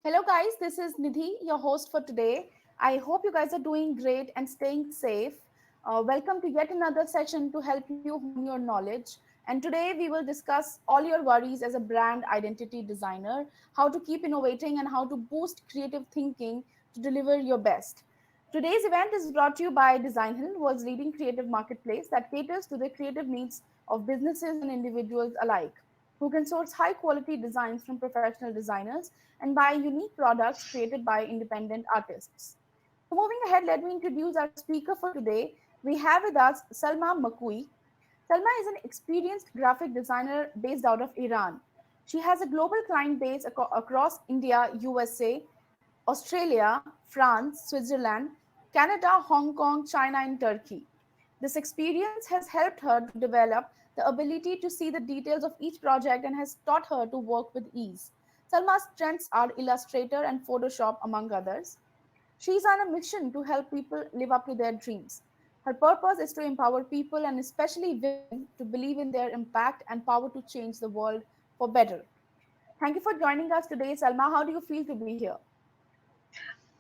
Hello, guys. This is Nidhi, your host for today. I hope you guys are doing great and staying safe. Welcome to yet another session to help you hone your knowledge. And today we will discuss all your worries as a brand identity designer, how to keep innovating, and how to boost creative thinking to deliver your best. Today's event is brought to you by Designhill, world's leading creative marketplace that caters to the creative needs of businesses and individuals alike, who can source high quality designs from professional designers and buy unique products created by independent artists. So, moving ahead, let me introduce our speaker for today. We have with us Selma Makui. Selma is an experienced graphic designer based out of Iran. She has a global client base across India, USA, Australia, France, Switzerland, Canada, Hong Kong, China, and Turkey. This experience has helped her to develop the ability to see the details of each project and has taught her to work with ease. Salma's strengths are Illustrator and Photoshop, among others. She is on a mission to help people live up to their dreams. Her purpose is to empower people and especially women to believe in their impact and power to change the world for better. Thank you for joining us today, Salma. How do you feel to be here?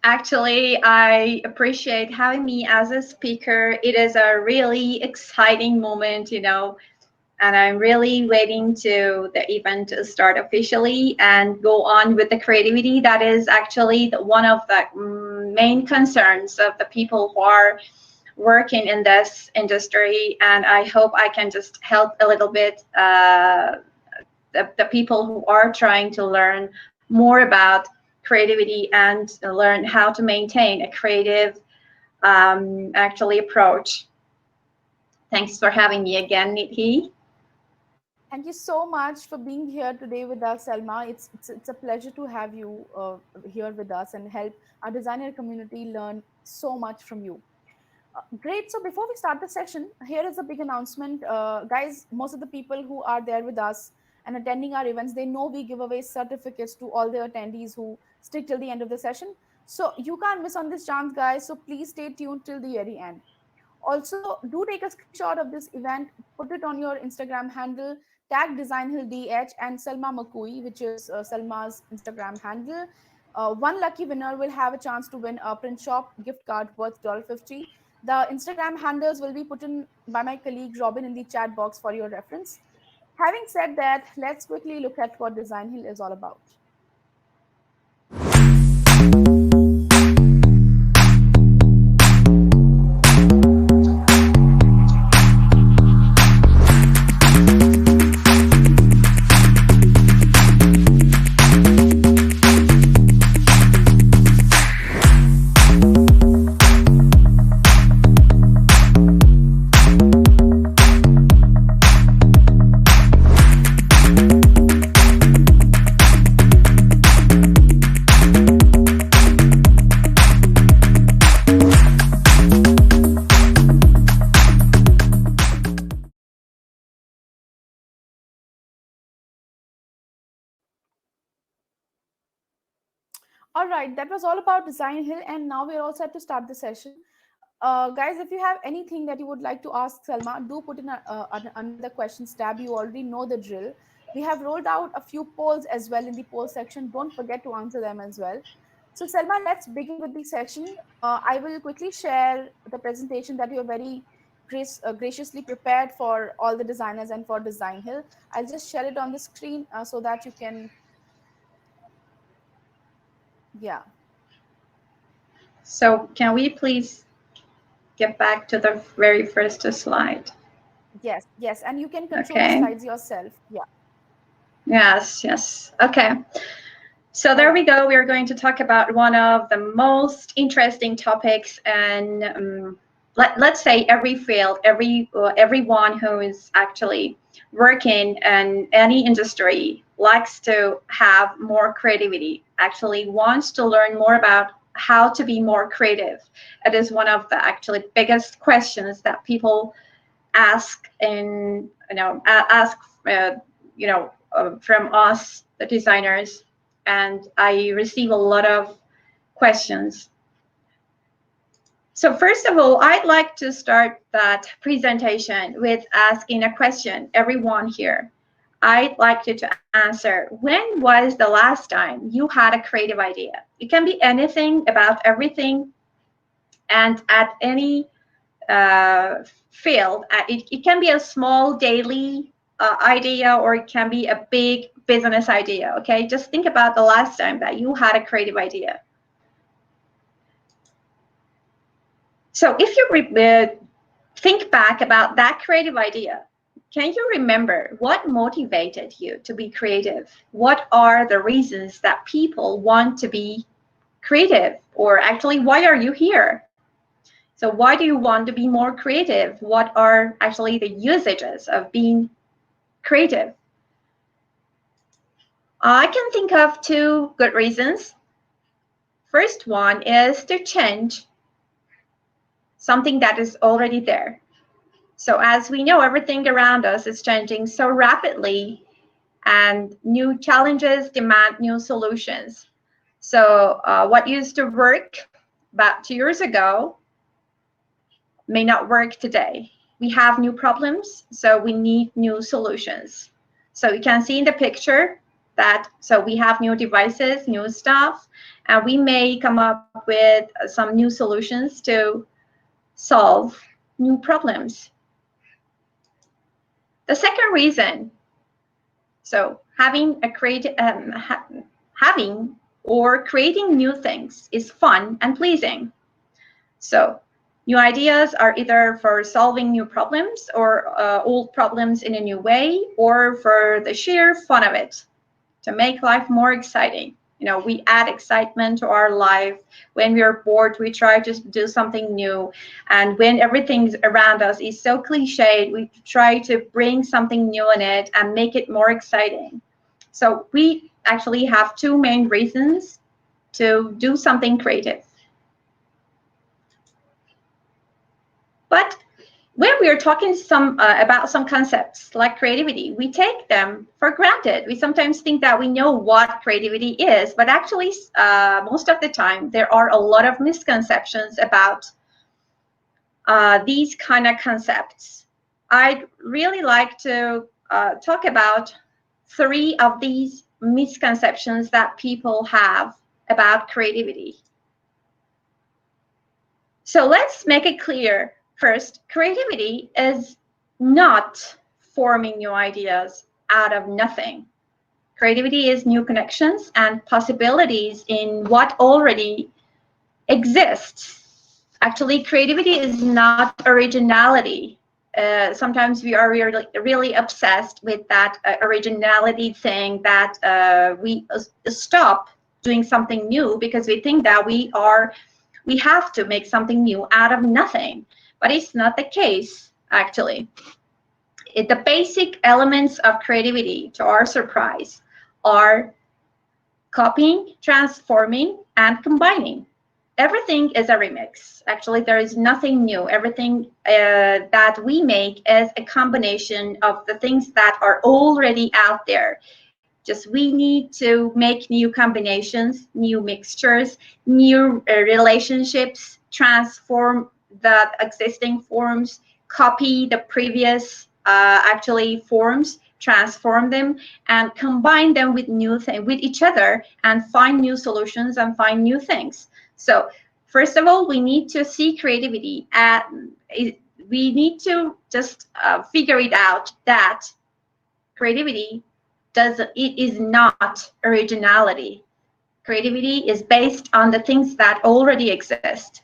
Actually, I appreciate having me as a speaker. It is a really exciting moment, and I'm really waiting to the event to start officially and go on with the creativity. That is actually one of the main concerns of the people who are working in this industry, and I hope I can just help a little bit the people who are trying to learn more about creativity and learn how to maintain a creative actually approach. Thanks for having me again, Nidhi. Thank you so much for being here today with us, Selma. It's a pleasure to have you here with us and help our designer community learn so much from you. Great. So before we start the session, here is a big announcement, guys. Most of the people who are there with us and attending our events, they know we give away certificates to all the attendees who stick till the end of the session. So you can't miss on this chance, guys. So please stay tuned till the very end. Also, do take a screenshot of this event, put it on your Instagram handle, tag DesignhillDH and Selma Makui, which is Selma's Instagram handle. One lucky winner will have a chance to win a print shop gift card worth $50. The Instagram handles will be put in by my colleague Robin in the chat box for your reference. Having said that, let's quickly look at what Design Hill is all about. All right, that was all about Design Hill, and now we're all set to start the session. Guys, if you have anything that you would like to ask Selma, do put in under the questions tab. You already know the drill. We have rolled out a few polls as well in the poll section. Don't forget to answer them as well. So, Selma, let's begin with the session. I will quickly share the presentation that you are very graciously prepared for all the designers and for Design Hill. I'll just share it on the screen so that you can, yeah. So can we please get back to the very first slide? Yes, yes, and you can control the Okay. slides yourself. Yeah. Yes, yes. Okay. So All there right. we go. We are going to talk about one of the most interesting topics, and let's say every field, everyone who is actually working in any industry likes to have more creativity. Actually, wants to learn more about how to be more creative. It is one of the actually biggest questions that people ask, and ask from us, the designers, and I receive a lot of questions. So first of all, I'd like to start that presentation with asking a question, everyone here. I'd like you to answer, when was the last time you had a creative idea? It can be anything about everything and at any field. It can be a small daily idea, or it can be a big business idea. Okay, just think about the last time that you had a creative idea. So if you think back about that creative idea, can you remember what motivated you to be creative? What are the reasons that people want to be creative? Or actually, why are you here? So why do you want to be more creative? What are actually the usages of being creative? I can think of two good reasons. First one is to change something that is already there. So as we know, everything around us is changing so rapidly, and new challenges demand new solutions. So what used to work about 2 years ago may not work today. We have new problems, so we need new solutions. So you can see in the picture that, so we have new devices, new stuff, and we may come up with some new solutions to solve new problems. The second reason, so having or creating new things is fun and pleasing. So new ideas are either for solving new problems or old problems in a new way, or for the sheer fun of it, to make life more exciting. You know, we add excitement to our life. When we are bored, we try to do something new. And when everything around us is so cliched, we try to bring something new in it and make it more exciting. So we actually have two main reasons to do something creative. But when we are talking about some concepts like creativity, we take them for granted. We sometimes think that we know what creativity is, but actually, most of the time, there are a lot of misconceptions about these kind of concepts. I'd really like to talk about 3 of these misconceptions that people have about creativity. So let's make it clear. First, creativity is not forming new ideas out of nothing. Creativity is new connections and possibilities in what already exists. Actually, creativity is not originality. Sometimes we are really obsessed with that originality thing, that we stop doing something new because we think that we have to make something new out of nothing. But it's not the case, actually. The basic elements of creativity, to our surprise, are copying, transforming, and combining. Everything is a remix. Actually, there is nothing new. Everything that we make is a combination of the things that are already out there. Just we need to make new combinations, new mixtures, new relationships, transform the existing forms, copy the previous actually forms, transform them, and combine them with with each other, and find new solutions and find new things. So first of all, we need to see creativity we need to just figure it out that creativity it is not originality. Creativity is based on the things that already exist.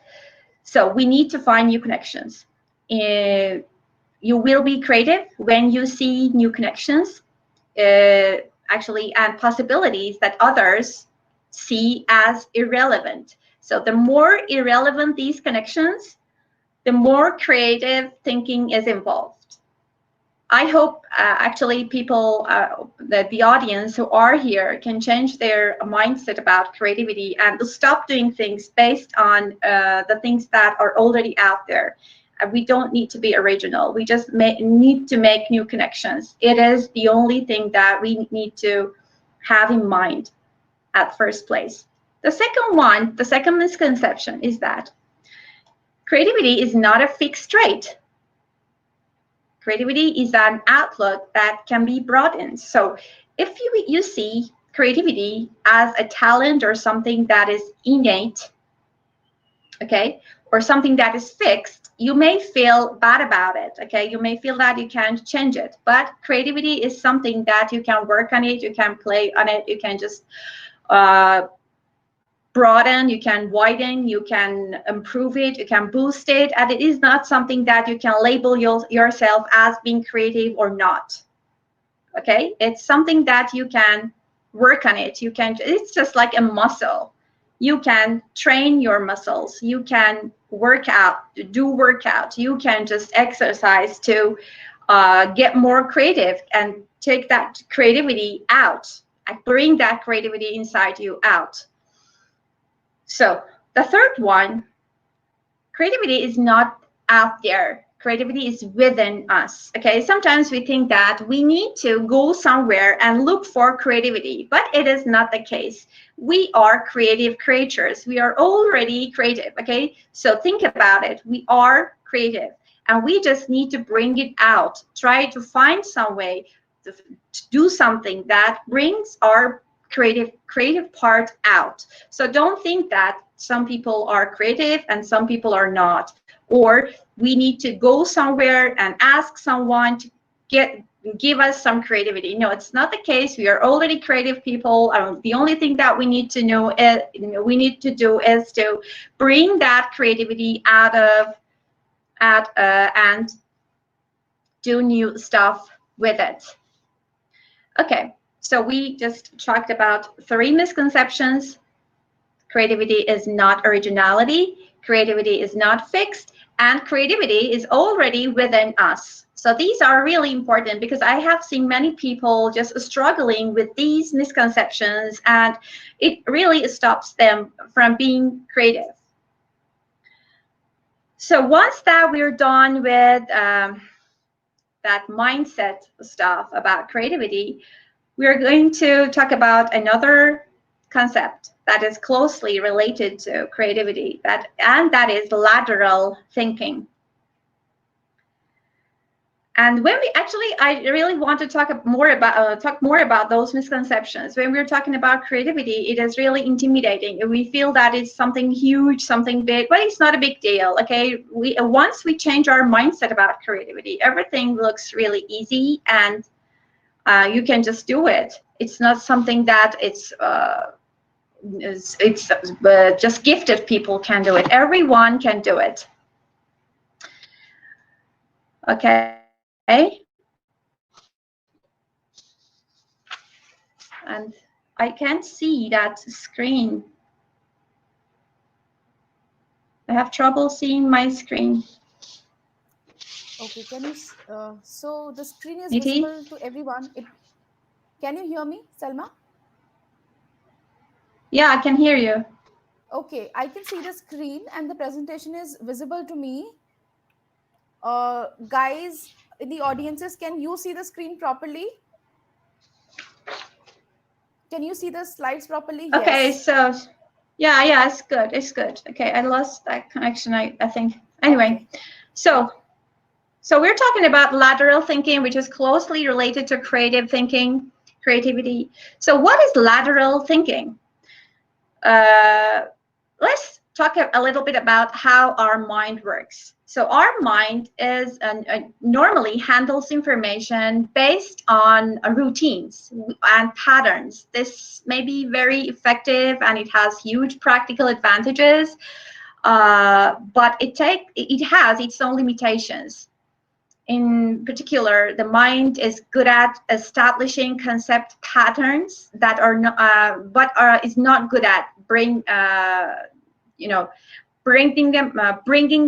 So we need to find new connections. You will be creative when you see new connections, actually, and possibilities that others see as irrelevant. So the more irrelevant these connections, the more creative thinking is involved. I hope actually people, the audience who are here, can change their mindset about creativity and stop doing things based on the things that are already out there. We don't need to be original. We just need to make new connections. It is the only thing that we need to have in mind at first place. The second misconception is that creativity is not a fixed rate. Creativity is an outlook that can be broadened. So if you see creativity as a talent or something that is innate, okay, or something that is fixed, you may feel bad about it, okay? You may feel that you can't change it, but creativity is something that you can work on it, you can play on it, you can just uh, broaden, you can widen, you can improve it, you can boost it, and it is not something that you can label yourself as being creative or not, okay? It's something that you can work on it. You can, it's just like a muscle. You can train your muscles. You can work out, do workout. You can just exercise to get more creative and take that creativity out, and bring that creativity inside you out. So the third one, creativity is not out there. Creativity is within us. Okay, sometimes we think that we need to go somewhere and look for creativity, but it is not the case. We are creative creatures. We are already creative. Okay, so think about it. We are creative, and we just need to bring it out. Try to find some way to do something that brings our creative part out. So don't think that some people are creative and some people are not, or we need to go somewhere and ask someone to give us some creativity. No, it's not the case. We are already creative people. The only thing that we need to know is, do is to bring that creativity out of and do new stuff with it. Okay, so we just talked about 3 misconceptions. Creativity is not originality, creativity is not fixed, and creativity is already within us. So these are really important because I have seen many people just struggling with these misconceptions, and it really stops them from being creative. So once that we're done with that mindset stuff about creativity, we're going to talk about another concept that is closely related to creativity, and that is lateral thinking. And when we actually, I really want to talk more about those misconceptions. When we're talking about creativity, it is really intimidating. We feel that it's something huge, something big, but it's not a big deal. Okay, once we change our mindset about creativity, everything looks really easy, and you can just do it. It's not something that it's just gifted people can do it. Everyone can do it. Okay. And I can't see that screen. I have trouble seeing my screen. Okay, can you? So the screen is Niti? visible to everyone. Can you hear me, Selma? Yeah, I can hear you. Okay, I can see the screen and the presentation is visible to me. Guys in the audiences, can you see the screen properly? Can you see the slides properly? Okay, Yes. so yeah, it's good. It's good. Okay, I lost that connection, I think. Anyway, Okay. so we're talking about lateral thinking, which is closely related to creativity. So what is lateral thinking? Let's talk a little bit about how our mind works. So our mind is normally handles information based on routines and patterns. This may be very effective and it has huge practical advantages, but it has its own limitations. In particular, the mind is good at establishing concept patterns that are not, is not good at bringing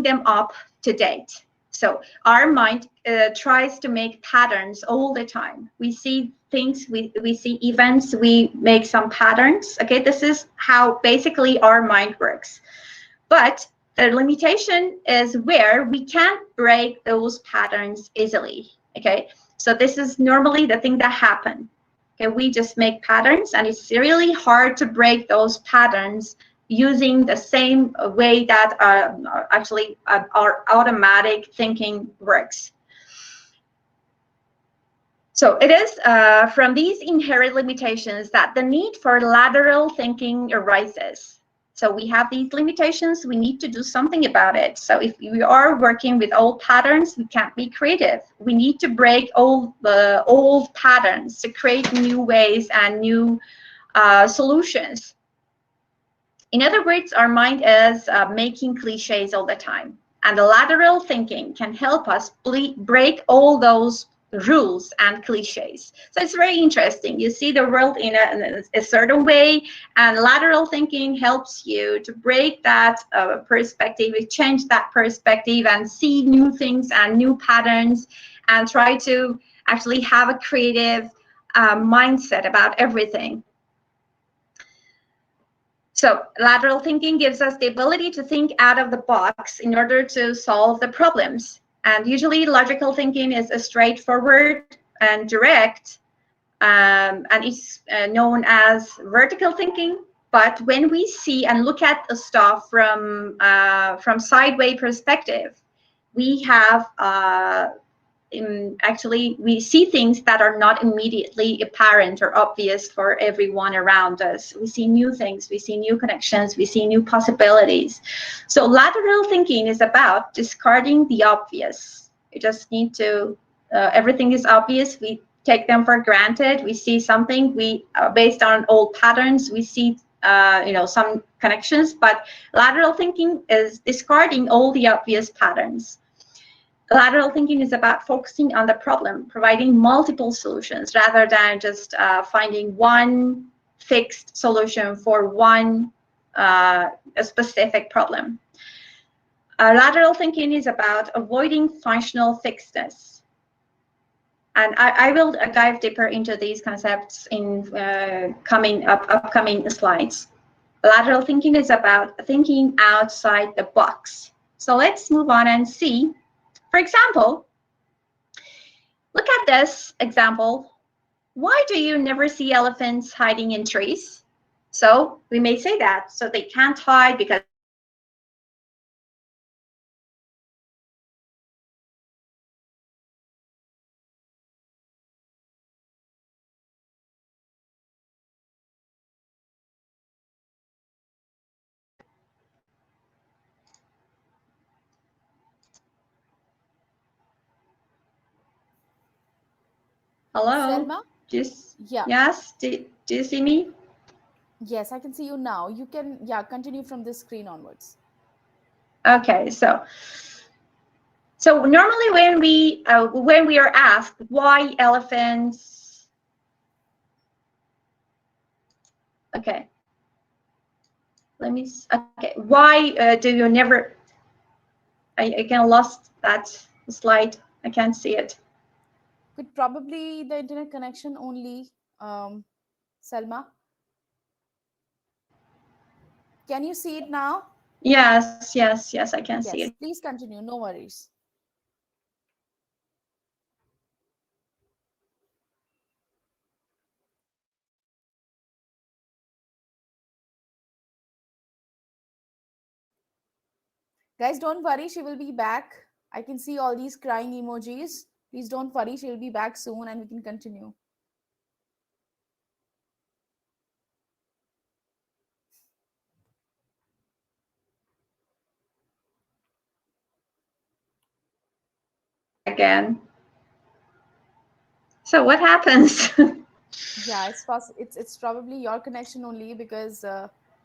them up to date. So our mind tries to make patterns all the time. We see things, we see events, we make some patterns. Okay, this is how basically our mind works. But the limitation is where we can't break those patterns easily. Okay, so this is normally the thing that happens. Okay, we just make patterns, and it's really hard to break those patterns using the same way that actually our automatic thinking works. So it is from these inherent limitations that the need for lateral thinking arises. So we have these limitations, we need to do something about it. So if we are working with old patterns, we can't be creative. We need to break old patterns to create new ways and new solutions. In other words, our mind is making cliches all the time. And the lateral thinking can help us break all those rules and cliches. So it's very interesting. You see the world in a certain way, and lateral thinking helps you to break that perspective, change that perspective, and see new things and new patterns, and try to actually have a creative mindset about everything. So lateral thinking gives us the ability to think out of the box in order to solve the problems. And usually logical thinking is a straightforward and direct, and it's known as vertical thinking. But when we see and look at the stuff from sideways perspective, we have actually we see things that are not immediately apparent or obvious for everyone around us. We see new things, we see new connections, we see new possibilities. So lateral thinking is about discarding the obvious. You just need to everything is obvious, we take them for granted. We see something, we based on old patterns, we see some connections, but lateral thinking is discarding all the obvious patterns. Lateral thinking is about focusing on the problem, providing multiple solutions rather than just finding one fixed solution for one a specific problem. Lateral thinking is about avoiding functional fixedness. And I will dive deeper into these concepts in upcoming slides. Lateral thinking is about thinking outside the box. So let's move on and see. For example, look at this example. Why do you never see elephants hiding in trees? So we may say that. So they can't hide because hello? Selma? Just Yeah. yes, do you see me? Yes, I can see you now. You can, yeah, continue from this screen onwards. Okay, so normally when we are asked why elephants, okay, okay, why do you never? I again lost that slide. I can't see it. Could probably the internet connection only, um, Selma. Can you see it now? Yes, I can see it. Yes, please continue. No worries. Guys, don't worry. She will be back. I can see all these crying emojis. Please don't worry. She will be back soon and we can continue. Again. So what happens? Yeah, it's probably your connection only because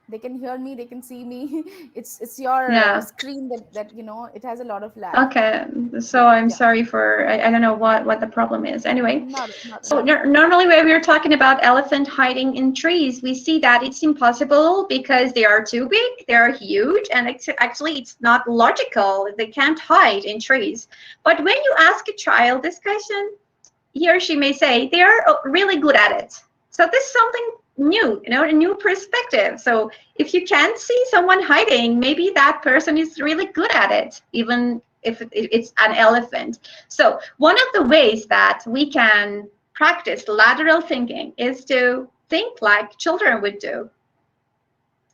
they can hear me, they can see me. It's your Yeah. screen that it has a lot of lag. Okay. So I'm Yeah, sorry for I don't know what the problem is. Anyway, so not. normally when we're talking about elephant hiding in trees, we see that it's impossible because they are too big, they are huge, and actually it's not logical. They can't hide in trees. But when you ask a child this question, he or she may say they are really good at it. So this is something new, a new perspective. So if you can't see someone hiding, maybe that person is really good at it, even if it's an elephant. So one of the ways that we can practice lateral thinking is to think like children would do.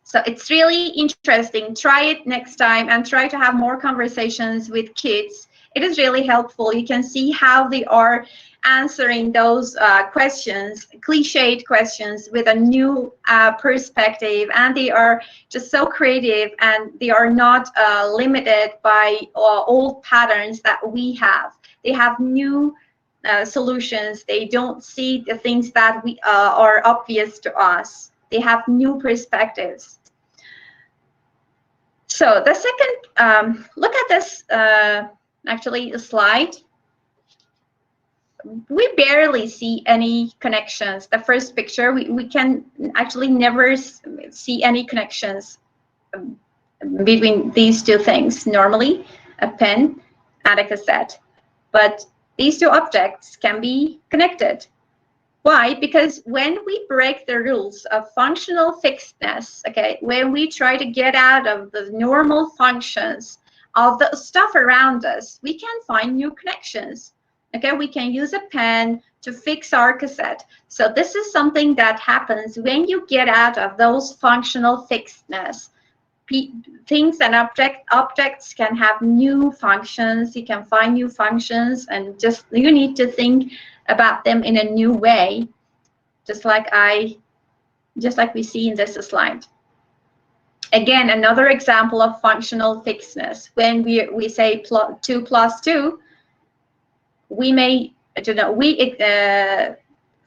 So it's really interesting. Try it next time and try to have more conversations with kids. It is really helpful. You can see how they are answering those questions, cliched questions, with a new perspective, and they are just so creative, and they are not limited by old patterns that we have. They have new solutions. They don't see the things that we are obvious to us. They have new perspectives. So the second, look at this actually slide. We barely see any connections. The first picture, we can actually never see any connections between these two things. Normally, a pen and a cassette. But these two objects can be connected. Why? Because when we break the rules of functional fixedness, okay, when we try to get out of the normal functions of the stuff around us, we can find new connections. Okay, we can use a pen to fix our cassette. So this is something that happens when you get out of those functional fixedness. Things and objects can have new functions. You can find new functions, and just you need to think about them in a new way, just like we see in this slide. Again, another example of functional fixedness. When we say 2 plus 2, we may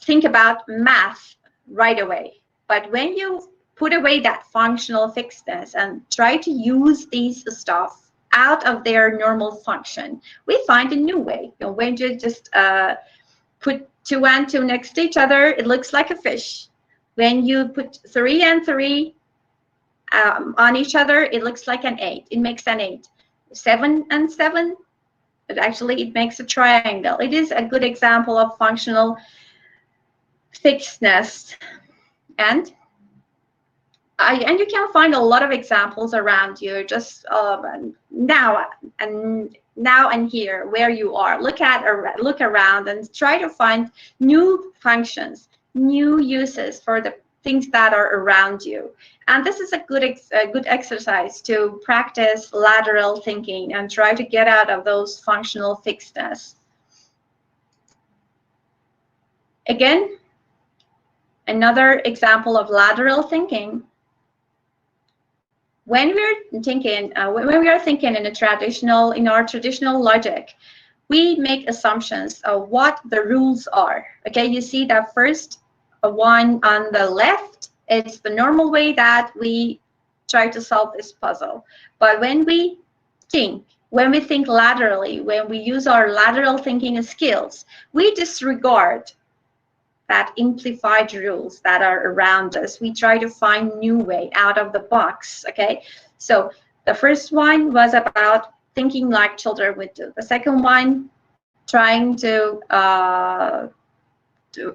think about math right away. But when you put away that functional fixedness and try to use these stuff out of their normal function, we find a new way. When you just put 2 and 2 next to each other, it looks like a fish. When you put 3 and 3 on each other, it looks like an 8. It makes an 8. 7 and 7, but actually it makes a triangle. It is a good example of functional fixedness. And you can find a lot of examples around you, just now and here where you are. Look around and try to find new functions, new uses for the things that are around you. And this is a good exercise to practice lateral thinking and try to get out of those functional fixedness. Again, another example of lateral thinking. When we're thinking, in our traditional logic, we make assumptions of what the rules are. Okay, you see that first one on the left, it's the normal way that we try to solve this puzzle. But when we think laterally, when we use our lateral thinking skills, we disregard that amplified rules that are around us. We try to find new way out of the box. Okay, so the first one was about thinking like children would do. The second one, trying to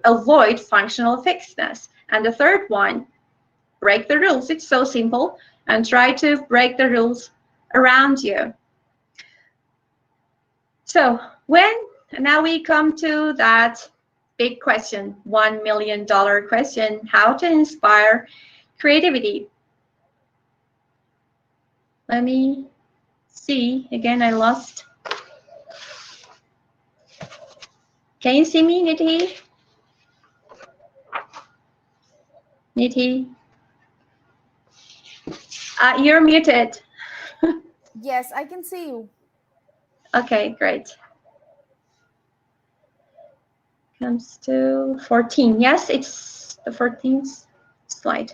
avoid functional fixedness. And the third one, break the rules. It's so simple, and try to break the rules around you. So now we come to that big question, $1 million question, how to inspire creativity. Let me see, again, I lost. Can you see me, Nidhi? Nidhi? You're muted. Yes, I can see you. Okay, great. Comes to 14. Yes, it's the 14th slide.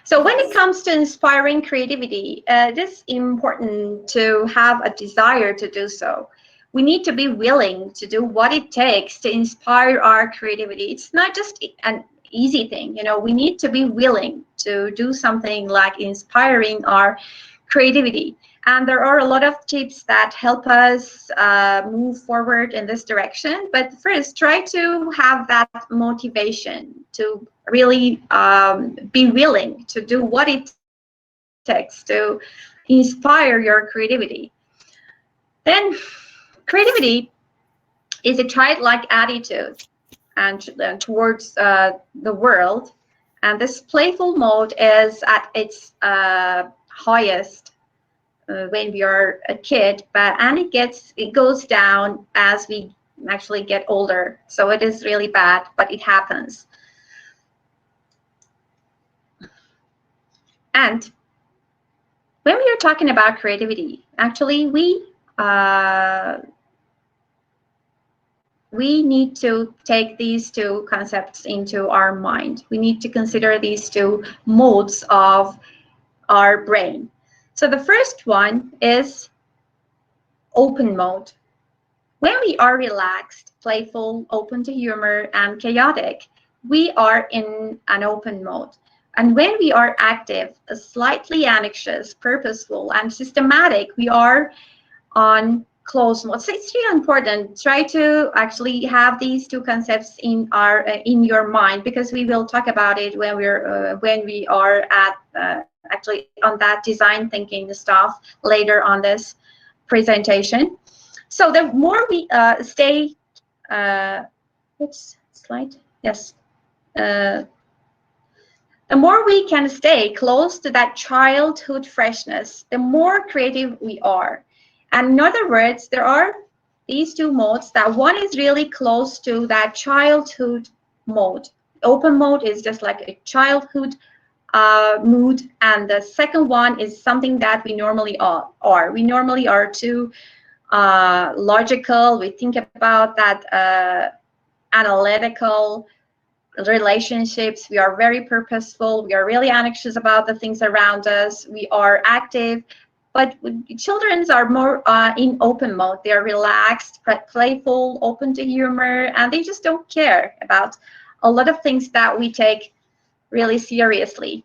So when it comes to inspiring creativity, it is important to have a desire to do so. We need to be willing to do what it takes to inspire our creativity. It's not just an easy thing. We need to be willing to do something like inspiring our creativity. And there are a lot of tips that help us move forward in this direction. But first, try to have that motivation to really be willing to do what it takes to inspire your creativity. Then, creativity is a childlike attitude and towards the world. And this playful mode is at its highest when we are a kid, and it goes down as we actually get older. So it is really bad, but it happens. And when we are talking about creativity, actually we need to take these two concepts into our mind. We need to consider these two modes of our brain. So the first one is open mode. When we are relaxed, playful, open to humor, and chaotic, we are in an open mode. And when we are active, slightly anxious, purposeful, and systematic, we are on closed mode. So it's really important. Try to actually have these two concepts in your mind, because we will talk about it when we are at actually on that design thinking stuff later on this presentation. So the more we stay, which slide? Yes. Uh, the more we can stay close to that childhood freshness, the more creative we are. And in other words, there are these two modes, that one is really close to that childhood mode. Open mode is just like a childhood mood, and the second one is something that we normally are. We normally are too logical. We think about that analytical relationships. We are very purposeful. We are really anxious about the things around us. We are active. But children are more in open mode. They are relaxed, playful, open to humor, and they just don't care about a lot of things that we take really seriously.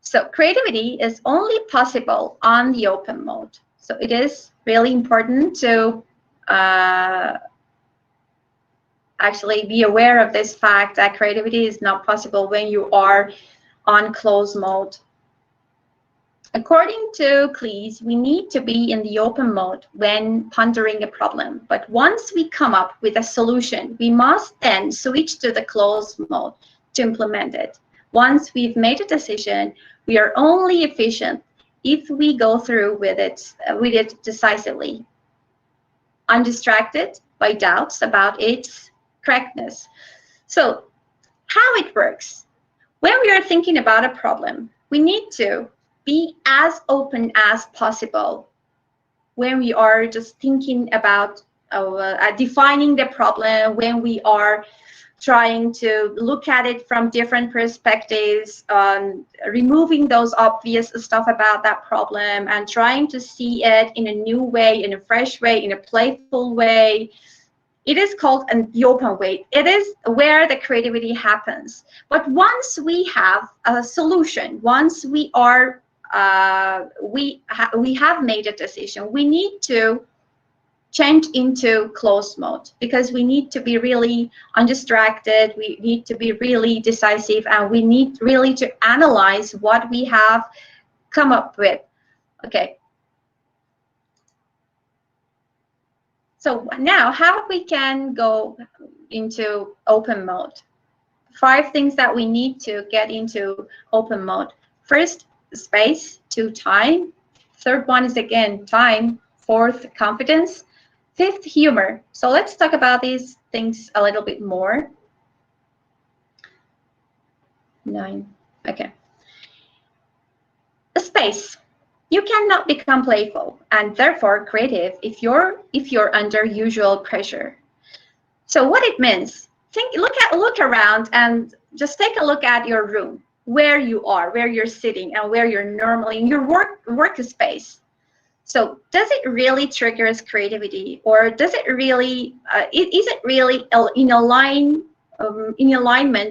So creativity is only possible on the open mode. So it is really important to actually be aware of this fact that creativity is not possible when you are on closed mode. According to Cleese, we need to be in the open mode when pondering a problem. But once we come up with a solution, we must then switch to the closed mode to implement it. Once we've made a decision, we are only efficient if we go through with it decisively, undistracted by doubts about its correctness. So, how it works. When we are thinking about a problem, we need to be as open as possible when we are just thinking about defining the problem, when we are trying to look at it from different perspectives, removing those obvious stuff about that problem and trying to see it in a new way, in a fresh way, in a playful way. It is called the open way. It is where the creativity happens. But once we have a solution, once we are we have made a decision, we need to change into closed mode, because we need to be really undistracted, we need to be really decisive, and we need really to analyze what we have come up with. Okay. So now how we can go into open mode. 5 things that we need to get into open mode. First, space. 2, time. Third one is again time. Fourth, confidence. Fifth, humor. So let's talk about these things a little bit more. 9. Okay. Space. You cannot become playful and therefore creative if you're under usual pressure. So what it means, look around and just take a look at your room, where you are, where you're sitting, and where you're normally in your workspace. So does it really triggers creativity, or does it really is it really in alignment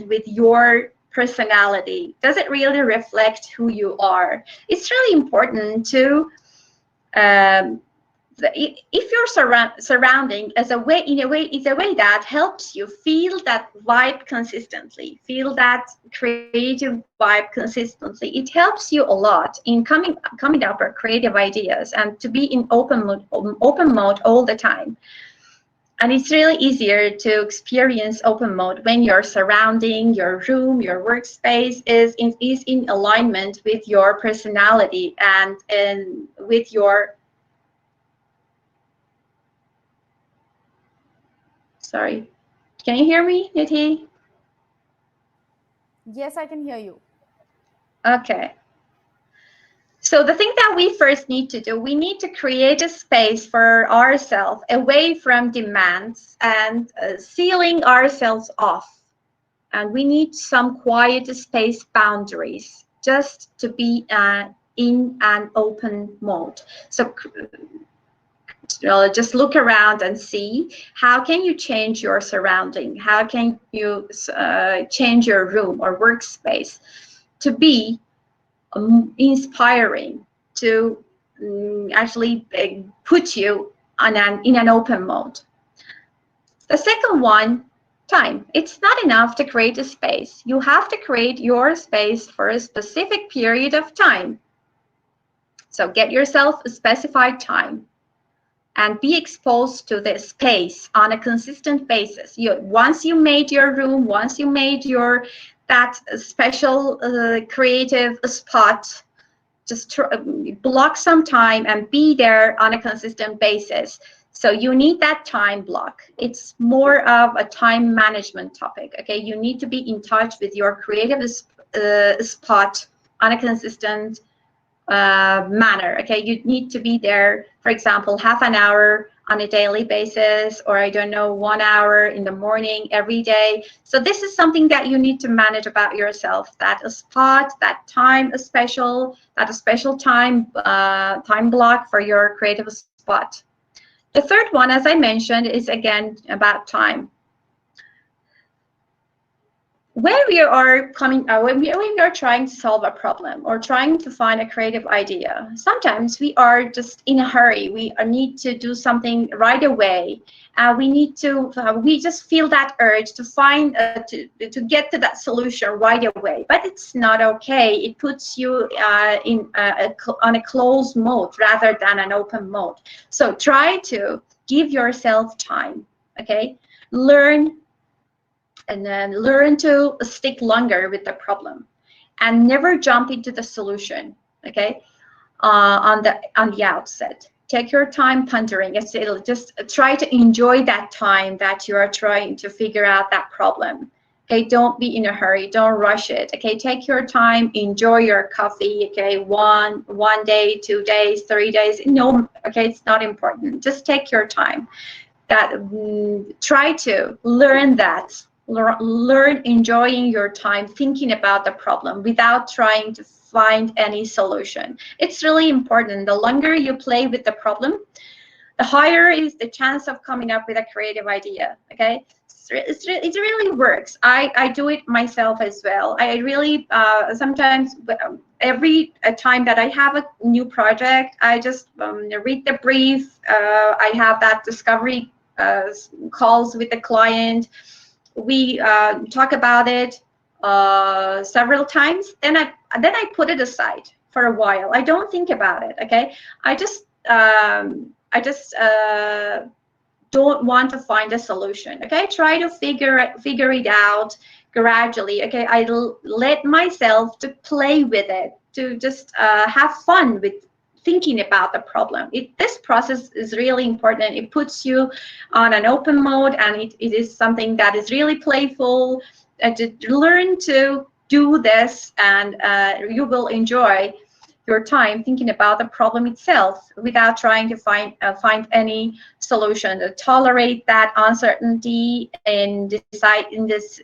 with your personality? Does it really reflect who you are? It's really important to if your surrounding is a way is a way that helps you feel that vibe consistently, feel that creative vibe consistently. It helps you a lot in coming up with creative ideas and to be in open mode all the time. And it's really easier to experience open mode when your surrounding, your room, your workspace is in alignment with your personality and with your Sorry. Can you hear me, Nidhi? Yes, I can hear you. Okay. So the thing that we first need to do, we need to create a space for ourselves away from demands and sealing ourselves off. And we need some quiet space boundaries just to be in an open mode. So just look around and see how can you change your surrounding, how can you change your room or workspace to be inspiring, to actually put you in an open mode. The second one, time. It's not enough to create a space. You have to create your space for a specific period of time. So get yourself a specified time and be exposed to the space on a consistent basis. Once you made your room, once you made that special creative spot, just block some time and be there on a consistent basis. So you need that time block. It's more of a time management topic. Okay, you need to be in touch with your creative spot on a consistent manner. Okay, you need to be there, for example, half an hour on a daily basis, or I don't know, 1 hour in the morning every day. So this is something that you need to manage about yourself, that a spot, that time, that a special time block for your creative spot. The third one, as I mentioned, is again about time. When we are trying to solve a problem or trying to find a creative idea, sometimes we are just in a hurry. We need to do something right away. We just feel that urge to find to get to that solution right away. But it's not okay. It puts you on a closed mode rather than an open mode. So try to give yourself time. Okay, learn and then learn to stick longer with the problem and never jump into the solution. Okay, on the outset, take your time pondering. It'll just try to enjoy that time that you are trying to figure out that problem. Okay, don't be in a hurry, don't rush it. Okay, take your time, enjoy your coffee. Okay, one day, 2 days, 3 days, no, okay, it's not important. Just take your time. Try to learn enjoying your time thinking about the problem without trying to find any solution. It's really important. The longer you play with the problem, the higher is the chance of coming up with a creative idea. Okay, it really works. I do it myself as well. I really sometimes every time that I have a new project, I just read the brief. I have that discovery calls with the client. We talk about it several times. Then I put it aside for a while. I don't think about it. Okay, I just don't want to find a solution. Okay, try to figure it out gradually. Okay, let myself to play with it, to just have fun with thinking about the problem. This process is really important. It puts you on an open mode, and it is something that is really playful. To learn to do this, and you will enjoy your time thinking about the problem itself without trying to find any solution. To tolerate that uncertainty and decide in this,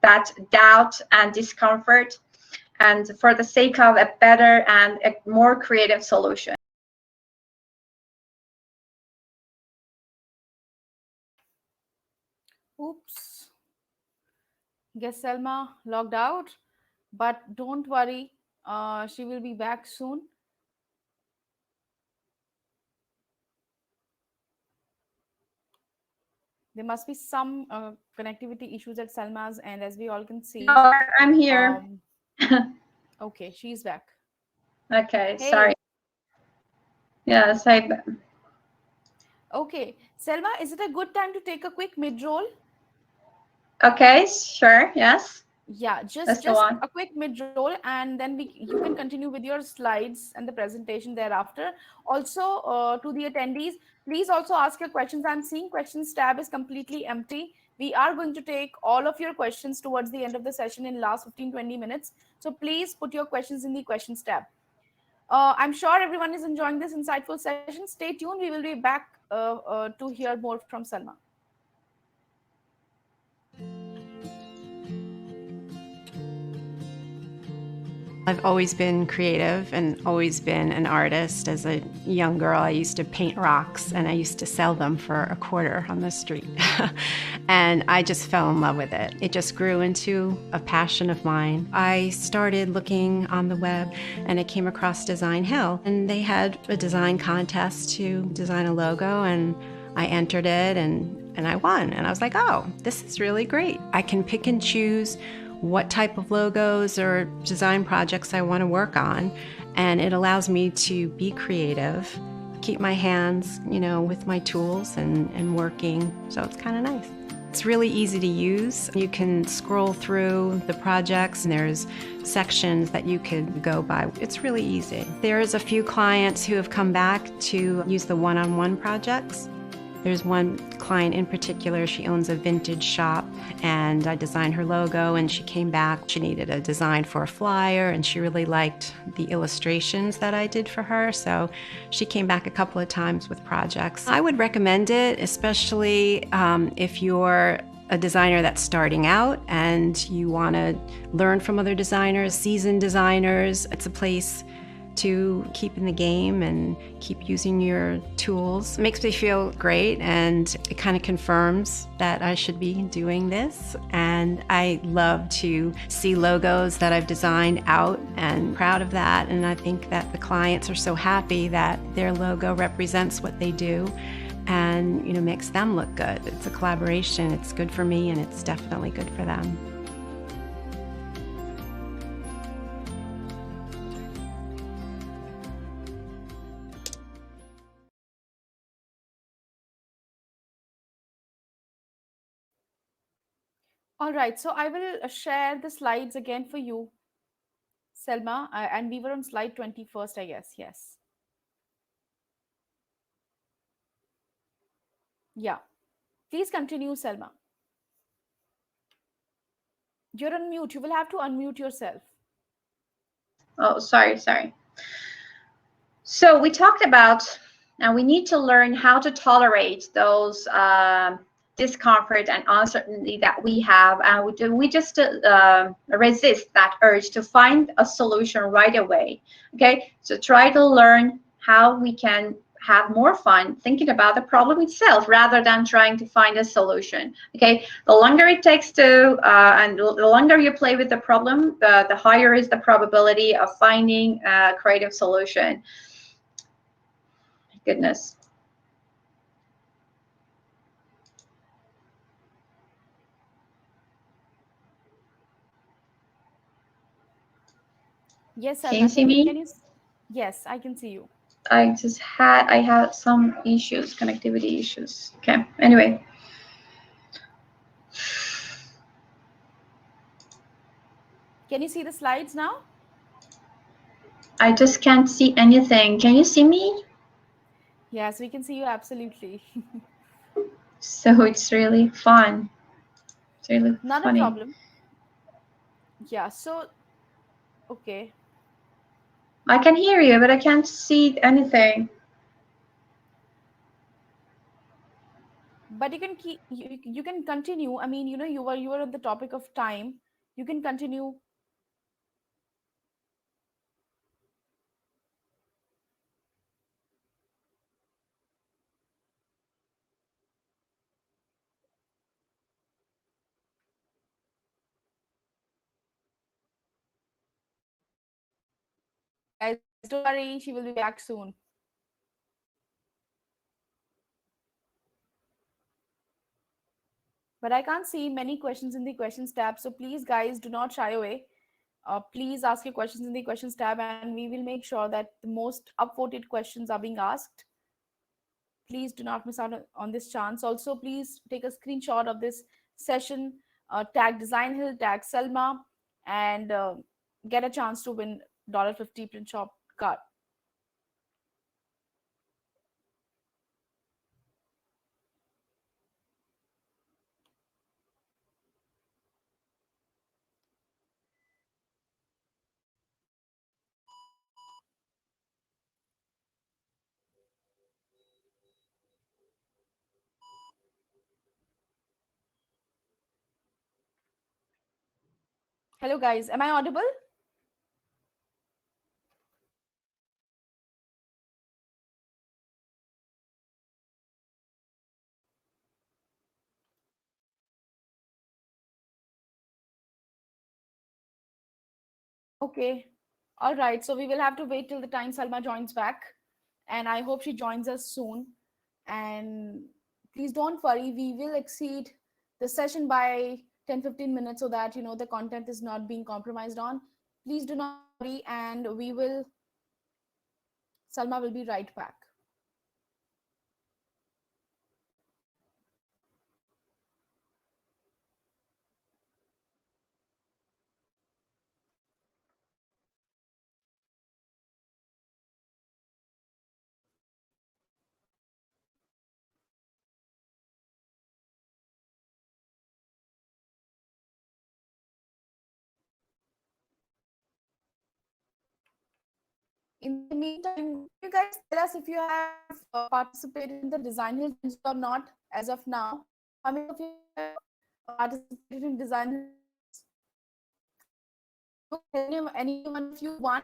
that doubt and discomfort, and for the sake of a better and a more creative solution. Oops. Guess Selma logged out. But don't worry, she will be back soon. There must be some connectivity issues at Selma's, and as we all can see, No, I'm here. um, okay, she's back. Okay, sorry. Hey, Yes, okay, Selma, is it a good time to take a quick mid roll? okay, sure, yes. Yeah, Let's go just on. a quick mid roll, and then we you can continue with your slides and the presentation thereafter. Also, to the attendees, please also ask your questions. I'm seeing questions tab is completely empty. We are going to take all of your questions towards the end of the session in last 15-20 minutes. So please put your questions in the questions tab. I'm sure everyone is enjoying this insightful session. Stay tuned. We will be back to hear more from Salma. I've always been creative and always been an artist. As a young girl, I used to paint rocks and I used to sell them for a quarter on the street. And I just fell in love with it. It just grew into a passion of mine. I started looking on the web and I came across Designhill, and they had a design contest to design a logo, and I entered it and I won. And I was like, oh, this is really great. I can pick and choose what type of logos or design projects I want to work on. And it allows me to be creative, keep my hands, with my tools and working. So it's kind of nice. It's really easy to use. You can scroll through the projects and there's sections that you could go by. It's really easy. There's a few clients who have come back to use the one-on-one projects. There's one client in particular, she owns a vintage shop, and I designed her logo, and she came back. She needed a design for a flyer, and she really liked the illustrations that I did for her, so she came back a couple of times with projects. I would recommend it, especially if you're a designer that's starting out and you want to learn from other designers, seasoned designers. It's a place to keep in the game and keep using your tools. It makes me feel great, and it kind of confirms that I should be doing this. And I love to see logos that I've designed out, and proud of that. And I think that the clients are so happy that their logo represents what they do and makes them look good. It's a collaboration. It's good for me, and it's definitely good for them. All right, so I will share the slides again for you, Selma, and we were on slide 21st, I guess. Yes. Yeah. Please continue, Selma. You're on mute. You will have to unmute yourself. Oh, sorry. So we talked about now we need to learn how to tolerate those discomfort and uncertainty that we have, and we just resist that urge to find a solution right away. Okay, so try to learn how we can have more fun thinking about the problem itself rather than trying to find a solution. Okay, the longer it takes to and the longer you play with the problem, the higher is the probability of finding a creative solution. Goodness. Yes, Can you Selma. see Can me? you? Yes, I can see you. I had some issues, connectivity issues. Okay. Anyway, Can you see the slides now? I just can't see anything. Can you see me? Yes, we can see you absolutely. So it's really fun. It's really Not a funny. problem. Yeah, so okay. I can hear you, but I can't see anything. But you can keep you can continue. I mean, you were on the topic of time. You can continue. Guys, don't worry, she will be back soon. But I can't see many questions in the questions tab. So please, guys, do not shy away. Please ask your questions in the questions tab, and we will make sure that the most upvoted questions are being asked. Please do not miss out on this chance. Also, please take a screenshot of this session tag Designhill, tag Selma, and get a chance to win $50 print shop card. Hello, guys. Am I audible? Okay. All right. So we will have to wait till the time Salma joins back. And I hope she joins us soon. And please don't worry, we will exceed the session by 10-15 minutes so that the content is not being compromised on. Please do not worry, and Salma will be right back. In the meantime, can you guys tell us if you have participated in the Design Hill Challenge or not as of now? How many of you have participated in Design Hill? Any one of you want?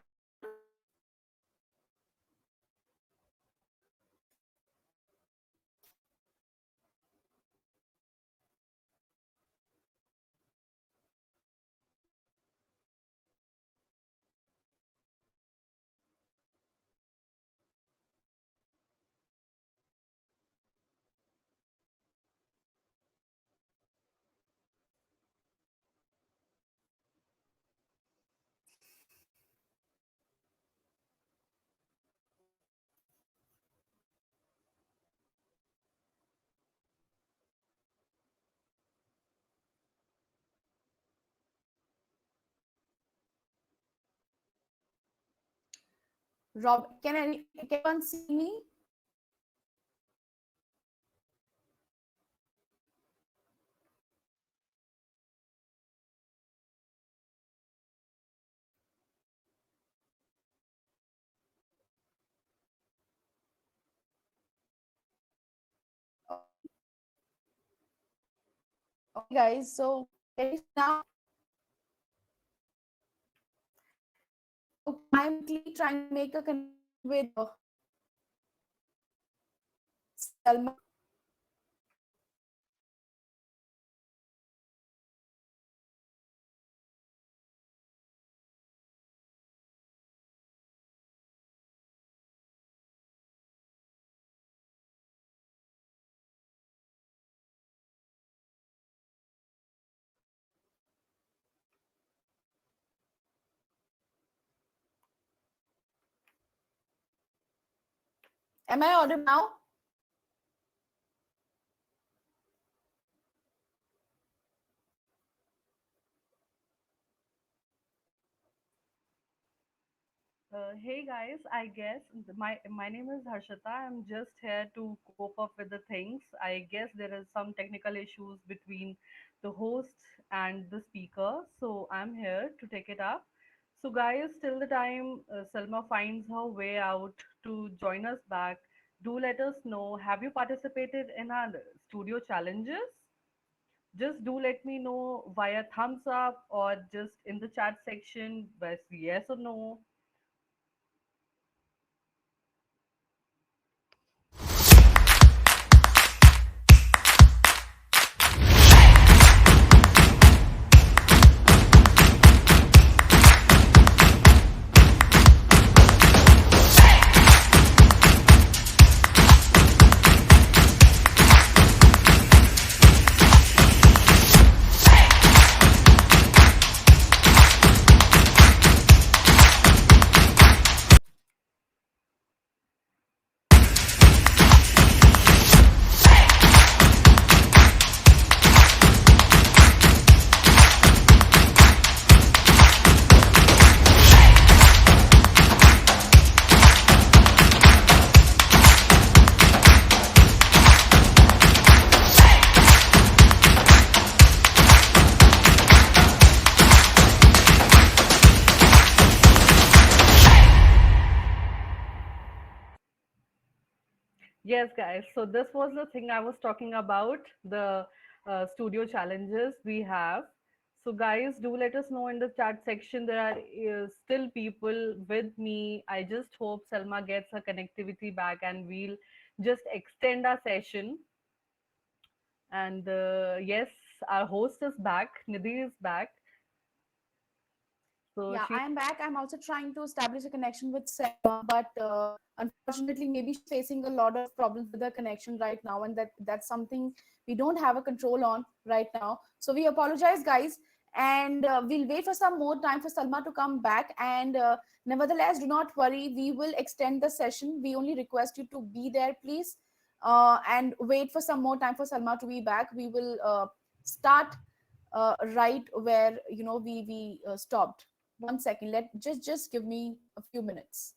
Rob, can anyone see me? Okay, guys. So can you see now? Okay, I'm quickly trying to make a connection with Selma. Am I audible now? Hey guys, I guess my name is Harshita. I'm just here to cope up with the things. I guess there is some technical issues between the host and the speaker, so I'm here to take it up. So guys, till the time Selma finds her way out to join us back, do let us know. Have you participated in our studio challenges? Just do let me know via thumbs up or just in the chat section, best yes or no. Yes, guys. So this was the thing I was talking about, the studio challenges we have. So guys, do let us know in the chat section. There are still people with me. I just hope Selma gets her connectivity back and we'll just extend our session. And yes, our host is back. Nidhi is back. So Yeah, she, I am back. I'm also trying to establish a connection with Selma, but unfortunately, maybe she's facing a lot of problems with her connection right now, and that's something we don't have a control on right now. So we apologize, guys, and we'll wait for some more time for Selma to come back. And nevertheless, do not worry, we will extend the session. We only request you to be there, please, and wait for some more time for Selma to be back. We will start right where we stopped. One second, let just give me a few minutes.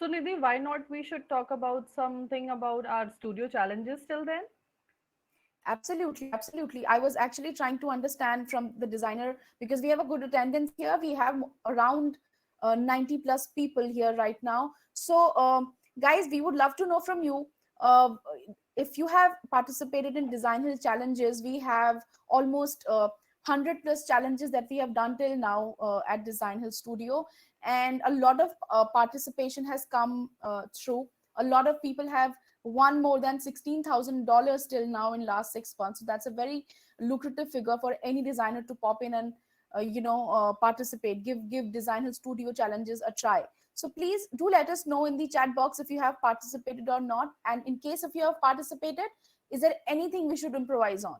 so Nidhi, why not we should talk about something about our studio challenges till then? Absolutely, absolutely. I was actually trying to understand from the designer, because we have a good attendance here. We have around 90 plus people here right now. So, guys, we would love to know from you. Uh, if you have participated in Design Hill challenges, we have almost 100 plus challenges that we have done till now at Design Hill Studio. And a lot of participation has come through. A lot of people have won more than $16,000 till now in last 6 months. So that's a very lucrative figure for any designer to pop in and participate. Give Design Hill Studio challenges a try. So please do let us know in the chat box if you have participated or not. And in case if you have participated, is there anything we should improvise on?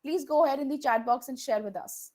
Please go ahead in the chat box and share with us.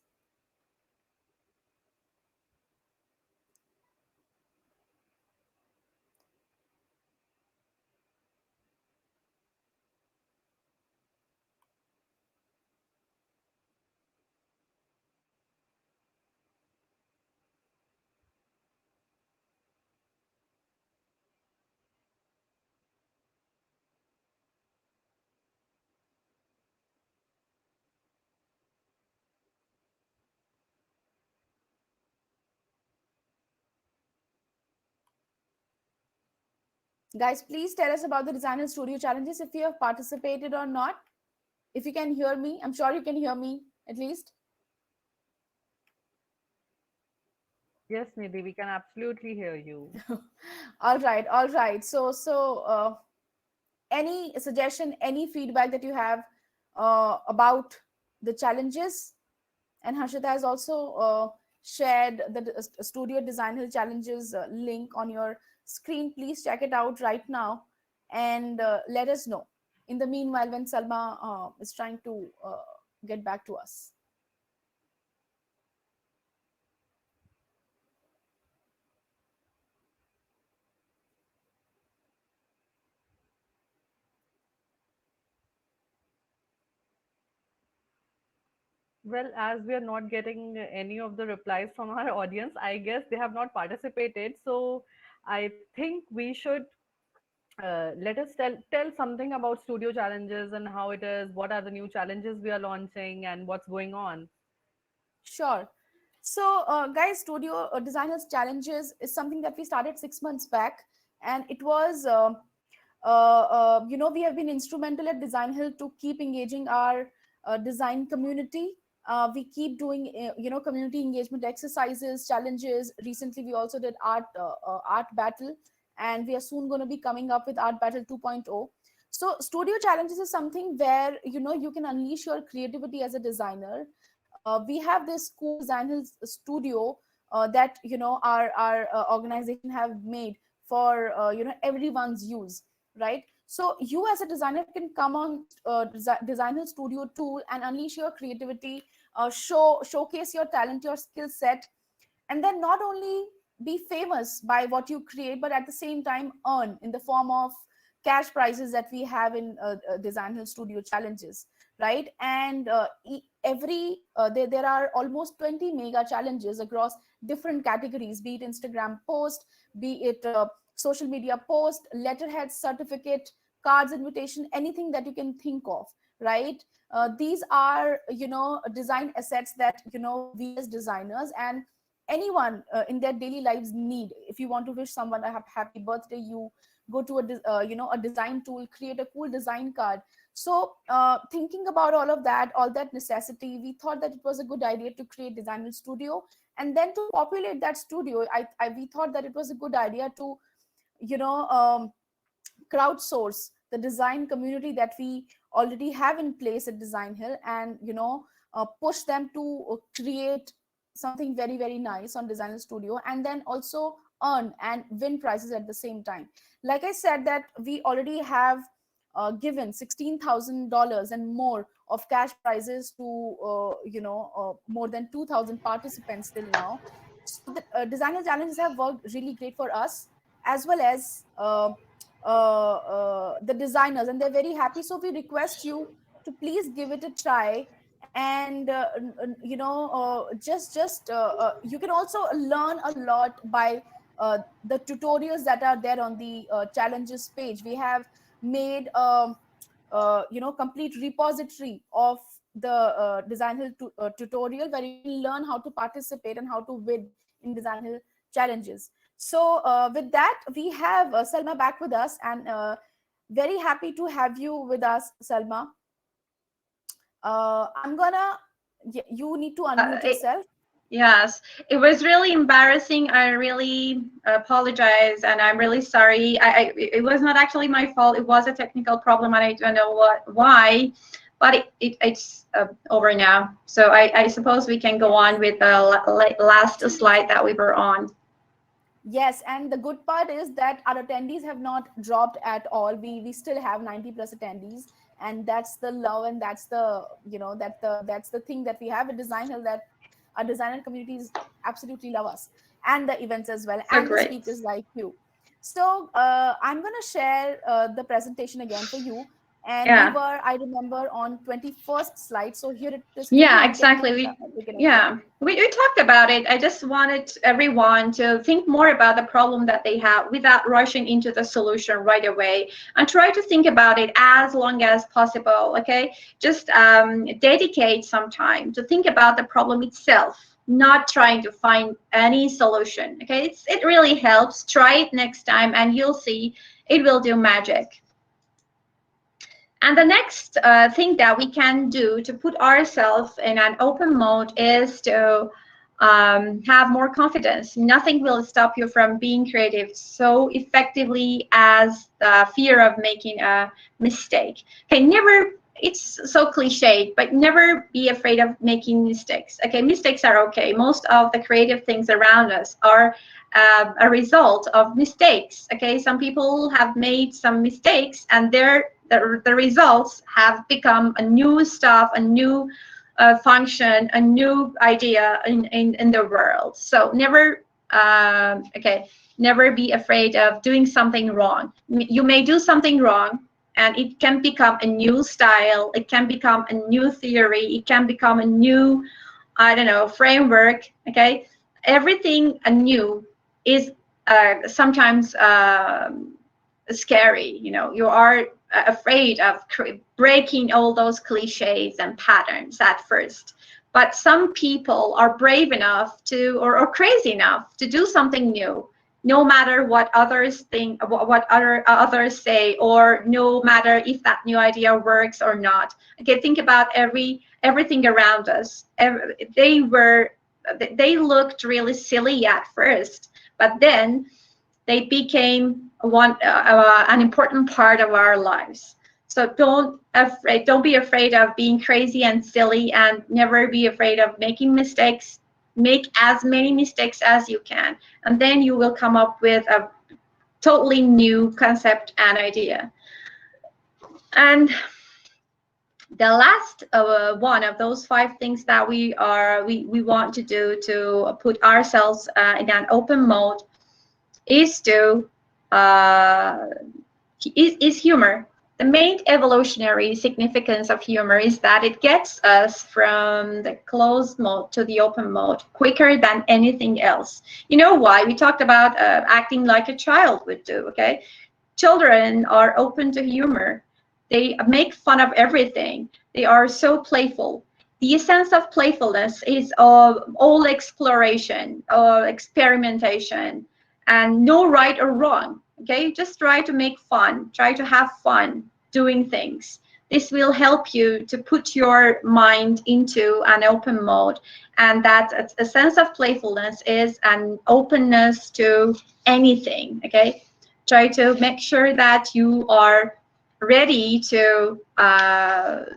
Guys, please tell us about the Design Hill Studio challenges if you have participated or not. If you can hear me, I'm sure you can hear me at least. Yes, Nidhi, we can absolutely hear you. All right, all right. So any suggestion, any feedback that you have about the challenges? And Harshita has also shared the Studio Design Hill challenges link on your screen. Please check it out right now and let us know. In the meanwhile, when Salma is trying to get back to us. Well, as we are not getting any of the replies from our audience, I guess they have not participated. So I think we should let us tell something about studio challenges and how it is, what are the new challenges we are launching, and what's going on. Sure. So, guys, Studio Designers Challenges is something that we started 6 months back, and it was, we have been instrumental at Design Hill to keep engaging our design community. We keep doing, community engagement exercises, challenges. Recently, we also did art battle, and we are soon going to be coming up with Art Battle 2.0. So, Studio Challenges is something where you can unleash your creativity as a designer. We have this cool Design Hill studio that our organization have made for everyone's use, right? So you as a designer can come on Design Hill Studio tool and unleash your creativity, showcase your talent, your skill set, and then not only be famous by what you create, but at the same time earn in the form of cash prizes that we have in Design Hill Studio challenges, right? And every there are almost 20 mega challenges across different categories, be it Instagram post, be it social media post, letterhead, certificate, cards, invitation, anything that you can think of, right? These are design assets that we as designers and anyone in their daily lives need. If you want to wish someone a happy birthday, you go to a design tool, create a cool design card. So thinking about all of that, all that necessity, we thought that it was a good idea to create Designhill Studio. And then to populate that studio, we thought that it was a good idea to you know um, crowdsource the design community that we already have in place at Designhill, and push them to create something very very nice on Designer Studio, and then also earn and win prizes at the same time. Like I said, that we already have given $16,000 and more of cash prizes to more than 2,000 participants till now. So the Designer challenges have worked really great for us, as well as the designers, and they're very happy. So we request you to please give it a try. And you can also learn a lot by the tutorials that are there on the challenges page. We have made complete repository of the Design Hill tutorial, where you can learn how to participate and how to win in Design Hill challenges. So with that, we have Selma back with us, and very happy to have you with us, Selma. I'm gonna You need to unmute It, yourself. yes, it was really embarrassing. I really apologize, and I'm really sorry. It was not actually my fault. It was a technical problem, and I don't know why, but it's over now. So I suppose we can go on Yes. with the last slide Absolutely. that we were on. Yes, and the good part is that our attendees have not dropped at all. We still have 90 plus attendees, and that's the love, and that's the that's the thing that we have at Design Hill, that our designer communities absolutely love us, and the events as well, So and the great. speakers like you. So I'm gonna share the presentation again for you, and we Yeah. were, I remember, on 21st slide. So here it is for you. Yeah, You can exactly. take it ahead. Yeah, we talked about it. I just wanted everyone to think more about the problem that they have without rushing into the solution right away, and try to think about it as long as possible. Okay, just dedicate some time to think about the problem itself, not trying to find any solution. Okay, it really helps. Try it next time, and you'll see it will do magic. And the next thing that we can do to put ourselves in an open mode is to have more confidence. Nothing will stop you from being creative so effectively as the fear of making a mistake. Okay, never, it's so cliche, but never be afraid of making mistakes. Okay, mistakes are okay. Most of the creative things around us are a result of mistakes. Okay, some people have made some mistakes, and the results have become a new stuff, a new function, a new idea in the world. So never, never be afraid of doing something wrong. You may do something wrong, and it can become a new style. It can become a new theory. It can become a new, I don't know, framework. Okay, everything anew is sometimes scary. You know, you are afraid of breaking all those cliches and patterns at first. But some people are brave enough to, or crazy enough to do something new, no matter what others think, what others say, or no matter if that new idea works or not. Okay, think about everything around us. They looked really silly at first, but then they became an important part of our lives. So don't be afraid of being crazy and silly, and never be afraid of making mistakes. Make as many mistakes as you can, and then you will come up with a totally new concept and idea. And the last one of those 5 things that we want to do to put ourselves in an open mode is to uh, is humor. The main evolutionary significance of humor is that it gets us from the closed mode to the open mode quicker than anything else. You know why? We talked about acting like a child would do. Okay, children are open to humor. They make fun of everything. They are so playful. the essence of playfulness is all exploration or experimentation, and no right or wrong. Okay, just try to make fun, try to have fun doing things. This will help you to put your mind into an open mode, and that a sense of playfulness is an openness to anything. Okay, try to make sure that you are ready to have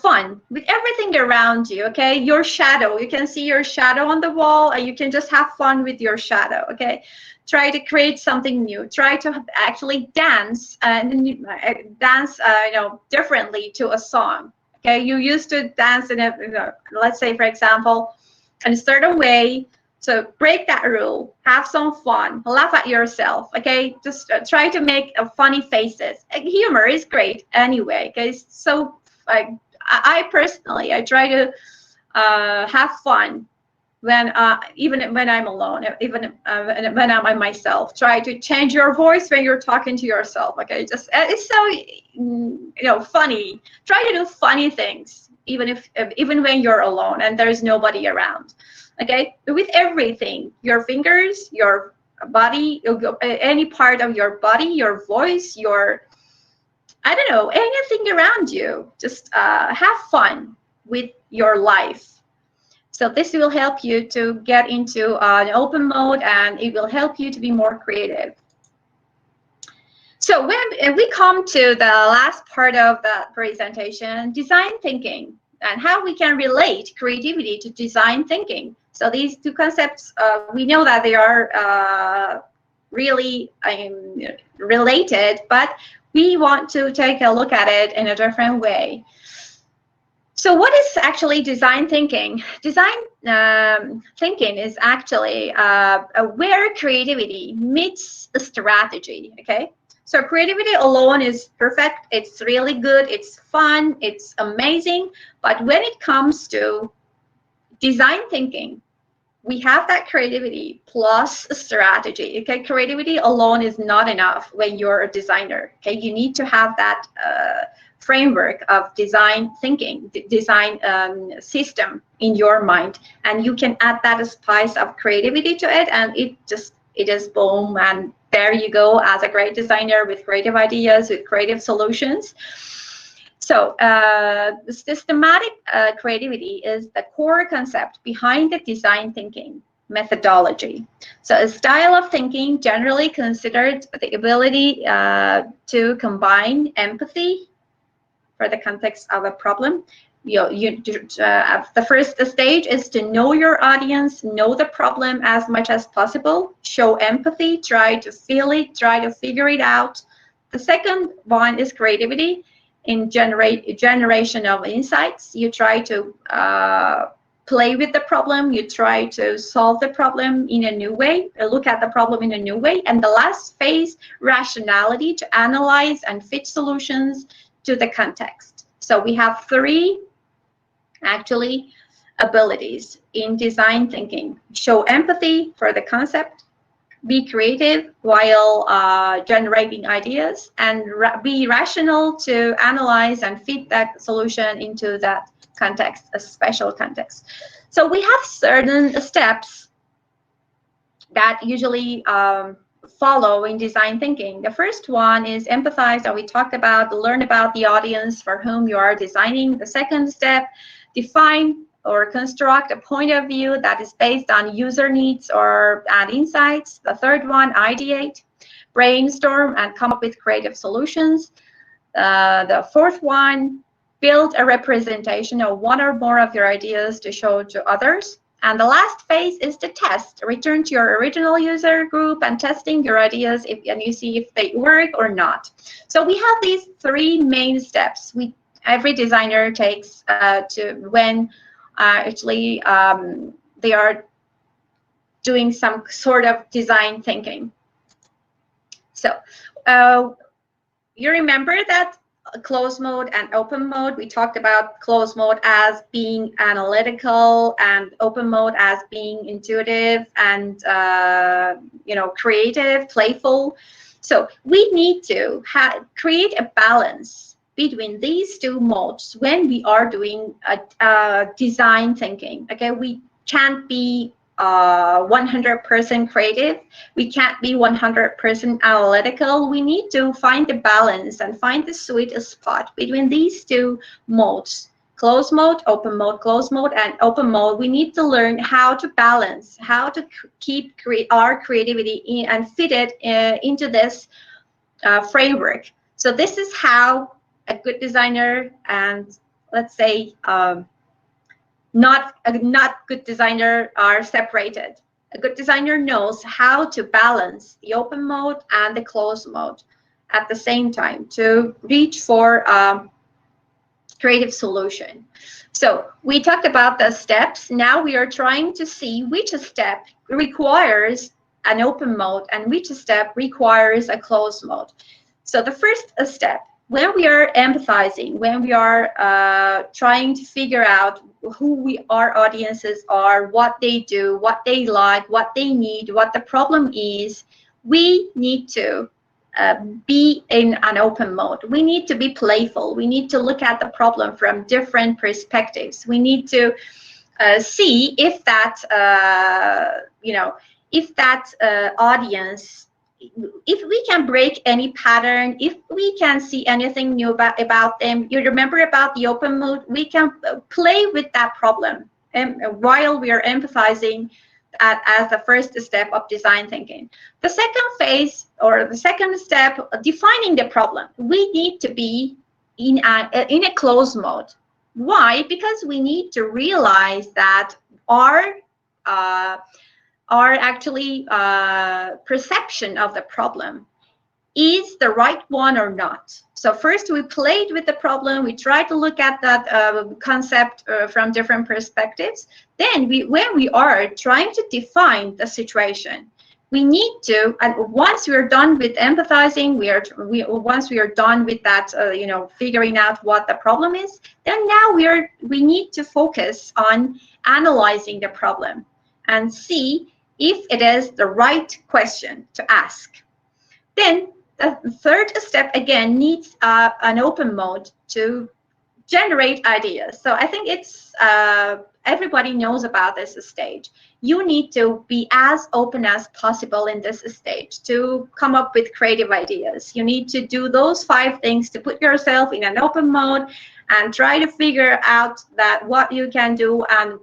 fun with everything around you. Okay, your shadow, you can see your shadow on the wall, and you can just have fun with your shadow. Okay, try to create something new, try to actually dance and dance differently to a song. Okay, you used to dance in a, let's say for example, in a certain way. So break that rule, have some fun, laugh at yourself. Okay, just try to make funny faces. Humor is great anyway. Okay, so I personally, I try to have fun when even when I'm alone, even when I'm by myself. Try to change your voice when you're talking to yourself. Okay, just it's so funny. Try to do funny things even when you're alone and there's nobody around. Okay, with everything, your fingers, your body, any part of your body, your voice, your, I don't know, anything around you. Just have fun with your life. So this will help you to get into an open mode, and it will help you to be more creative. So when we come to the last part of the presentation, design thinking, and how we can relate creativity to design thinking. So these two concepts, we know that they are really related, but we want to take a look at it in a different way. So what is actually design thinking? Design thinking is actually where creativity meets strategy. Okay, so creativity alone is perfect, it's really good, it's fun, it's amazing, but when it comes to design thinking, we have that creativity plus strategy. Okay, creativity alone is not enough when you're a designer. Okay, you need to have that framework of design thinking, design system in your mind, and you can add that spice of creativity to it, and it is boom, and there you go as a great designer with creative ideas, with creative solutions. So systematic creativity is the core concept behind the design thinking methodology. So a style of thinking generally considered the ability to combine empathy for the context of a problem. The first stage is to know your audience, know the problem as much as possible, show empathy, try to feel it, try to figure it out. The second one is creativity. In generation of insights, you try to play with the problem, you try to solve the problem in a new way, look at the problem in a new way. And the last phase, rationality, to analyze and fit solutions to the context. So we have three actually abilities in design thinking: show empathy for the concept, be creative while generating ideas, and be rational to analyze and fit that solution into that context, a special context. So we have certain steps that usually follow in design thinking. The first one is empathize, that we talked about, learn about the audience for whom you are designing. The second step, define or construct a point of view that is based on user needs and insights. The third one, ideate, brainstorm, and come up with creative solutions. The fourth one, build a representation of one or more of your ideas to show to others. And the last phase is to test. Return to your original user group and testing your ideas and you see if they work or not. So we have these three main steps every designer takes to when actually they are doing some sort of design thinking. So you remember that closed mode and open mode, we talked about closed mode as being analytical and open mode as being intuitive and creative, playful. So we need to create a balance between these two modes when we are doing design thinking. Okay, we can't be 100% creative. We can't be 100% analytical. We need to find the balance and find the sweet spot between these two modes. Closed mode, open mode, closed mode, and open mode. We need to learn how to balance, how to keep our creativity in and fit it into this framework. So this is how a good designer and, let's say, not good designer are separated. A good designer knows how to balance the open mode and the closed mode at the same time to reach for creative solution. So we talked about the steps. Now we are trying to see which step requires an open mode and which step requires a closed mode. So the first step, when we are empathizing, when we are trying to figure out who our audiences are, what they do, what they like, what they need, what the problem is, we need to be in an open mode. We need to be playful. We need to look at the problem from different perspectives. We need to see if that, if that audience, if we can break any pattern, if we can see anything new about them. You remember about the open mode, we can play with that problem while we are empathizing as the first step of design thinking. The second phase, or the second step, defining the problem. We need to be in a closed mode. Why? Because we need to realize that our actually perception of the problem is the right one or not. So first we played with the problem, we tried to look at that concept from different perspectives. Then when we are trying to define the situation, we need to, and once we are done with empathizing, once we are done with that, figuring out what the problem is, then now we need to focus on analyzing the problem and see if it is the right question to ask. Then the third step again needs an open mode to generate ideas. So I think it's everybody knows about this stage. You need to be as open as possible in this stage to come up with creative ideas. You need to do those 5 things to put yourself in an open mode and try to figure out that what you can do, and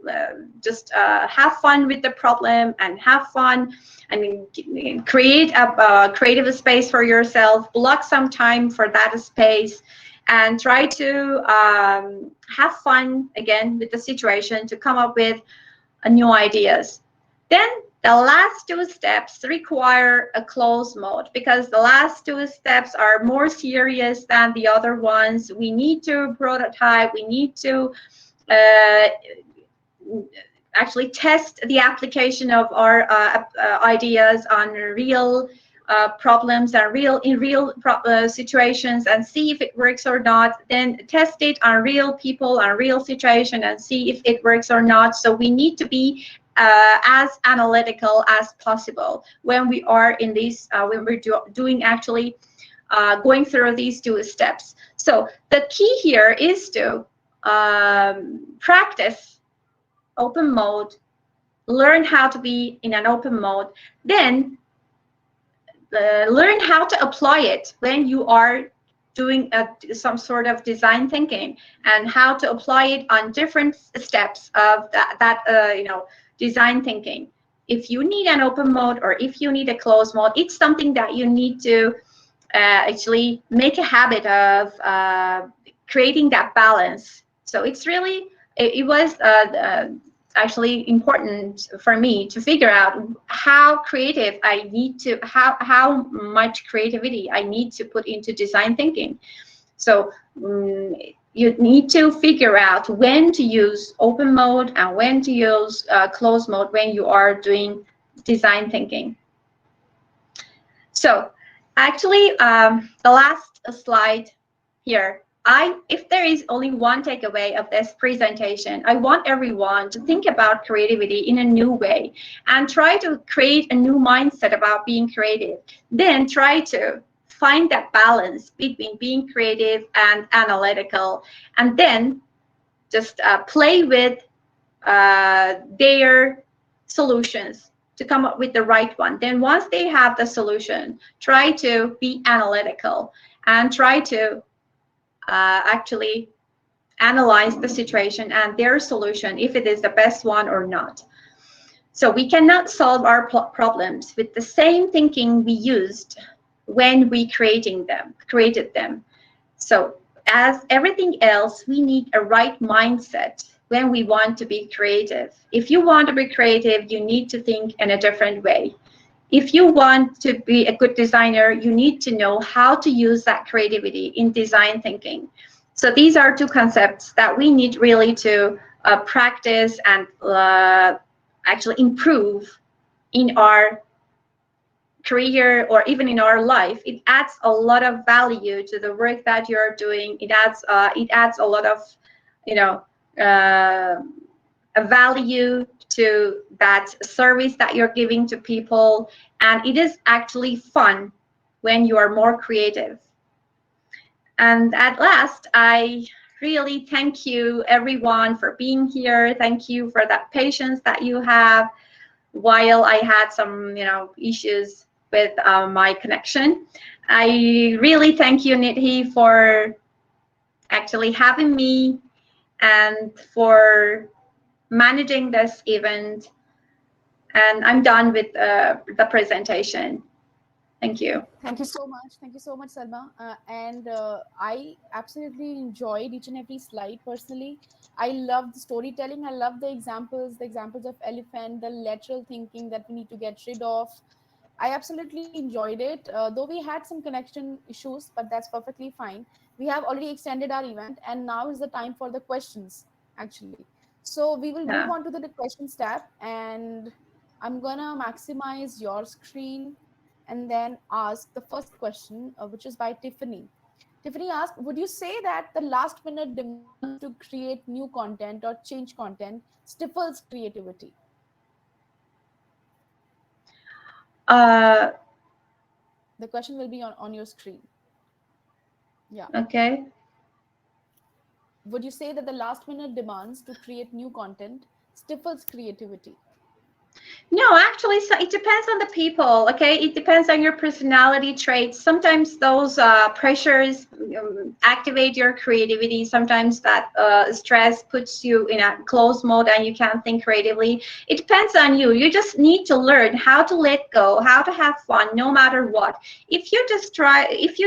just have fun with the problem and have fun. I mean, create a creative space for yourself, block some time for that space, and try to have fun again with the situation to come up with new ideas. Then the last 2 steps require a closed mode, because the last 2 steps are more serious than the other ones. We need to prototype, we need to actually test the application of our ideas on real problems and in real situations, and see if it works or not. Then test it on real people and real situation and see if it works or not. So we need to be as analytical as possible when we are in these, when we're doing actually going through these 2 steps. So the key here is to practice open mode, learn how to be in an open mode, then learn how to apply it when you are doing some sort of design thinking, and how to apply it on different steps of that design thinking. If you need an open mode or if you need a closed mode, it's something that you need to actually make a habit of creating that balance. So it's really, it was actually important for me to figure out how creative I need to, how much creativity I need to put into design thinking. So you need to figure out when to use open mode and when to use closed mode when you are doing design thinking. So actually, the last slide here, if there is only one takeaway of this presentation, I want everyone to think about creativity in a new way and try to create a new mindset about being creative. Then try to find that balance between being creative and analytical, and then just play with their solutions to come up with the right one. Then once they have the solution, try to be analytical and try to actually analyze the situation and their solution, if it is the best one or not. So we cannot solve our problems with the same thinking we used when we created them. So as everything else, we need a right mindset when we want to be creative. If you want to be creative, you need to think in a different way. If you want to be a good designer, you need to know how to use that creativity in design thinking. So these are two concepts that we need really to practice and actually improve in our career or even in our life. It adds a lot of value to the work that you're doing. It adds a lot of, you know, a value to that service that you're giving to people, and it is actually fun when you are more creative. And at last, I really thank you everyone for being here. Thank you for that patience that you have while I had some, issues with my connection. I really thank you, Nidhi, for actually having me and for managing this event. And I'm done with the presentation. Thank you. Thank you so much. Thank you so much, Salma. And I absolutely enjoyed each and every slide personally. I love the storytelling. I love the examples of elephant, the lateral thinking that we need to get rid of. I absolutely enjoyed it, though we had some connection issues, but that's perfectly fine. We have already extended our event, and now is the time for the questions, actually. So we will move Yeah. on to the questions tab, and I'm gonna maximize your screen and then ask the first question, which is by Tiffany. Tiffany asked, would you say that the last minute demands to create new content or change content stifles creativity? Uh, The question will be on your screen. Yeah. okay. Would you say that the last minute demands to create new content stifles creativity? No, actually, so it depends on the people. Okay, it depends on your personality traits. Sometimes those pressures activate your creativity. Sometimes that stress puts you in a closed mode and you can't think creatively. It depends on you. You just need to learn how to let go, how to have fun, no matter what. If you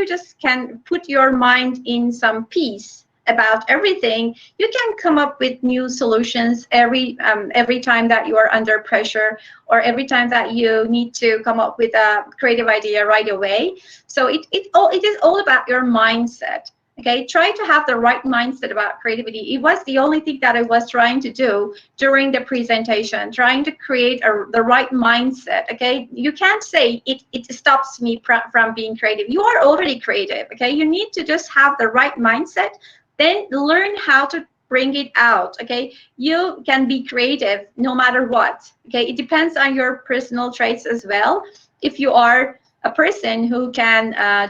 just can put your mind in some peace about everything, you can come up with new solutions every time that you are under pressure, or every time that you need to come up with a creative idea right away. So it is all about your mindset. Okay, try to have the right mindset about creativity. It was the only thing that I was trying to do during the presentation, trying to create the right mindset. Okay, you can't say it stops me from being creative. You are already creative. Okay, you need to just have the right mindset, then learn how to bring it out. Okay, you can be creative no matter what. Okay, it depends on your personal traits as well. If you are a person who can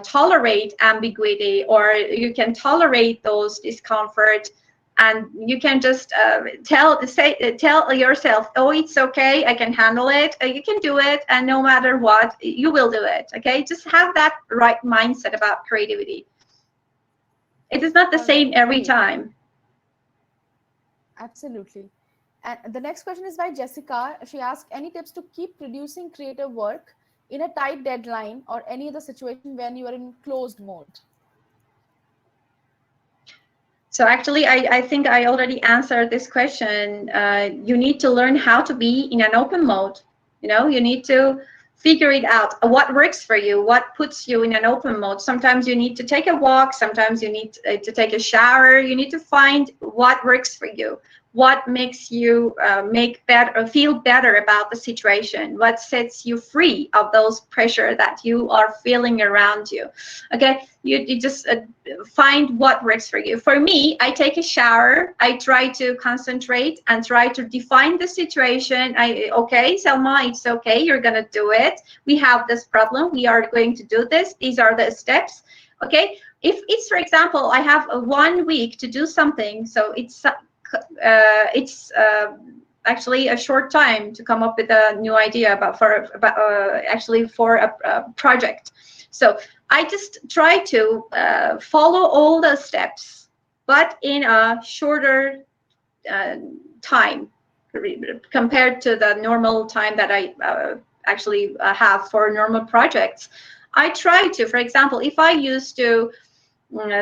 tolerate ambiguity, or you can tolerate those discomfort, and you can just tell yourself, oh, it's okay, I can handle it, you can do it, and no matter what, you will do it. Okay, just have that right mindset about creativity. It is not the All same right, every great. time. Absolutely. And the next question is by Jessica. She asked, any tips to keep producing creative work in a tight deadline or any other situation when you are in closed mode? So actually, I think I already answered this question. You need to learn how to be in an open mode. You need to figure it out. What works for you? What puts you in an open mode? Sometimes you need to take a walk. Sometimes you need to take a shower. You need to find what works for you. what makes you make better, feel better about the situation, what sets you free of those pressure that you are feeling around you. Okay, you just find what works for you. For me, I take a shower, I try to concentrate and try to define the situation. Okay, Selma, it's okay, you're gonna do it. We have this problem, we are going to do this, these are the steps. Okay, if it's, for example, I have a 1 week to do something, so it's actually a short time to come up with a new idea actually for a project. So I just try to follow all the steps, but in a shorter uh, time compared to the normal time that I actually have for normal projects. I try to, for example, if I used to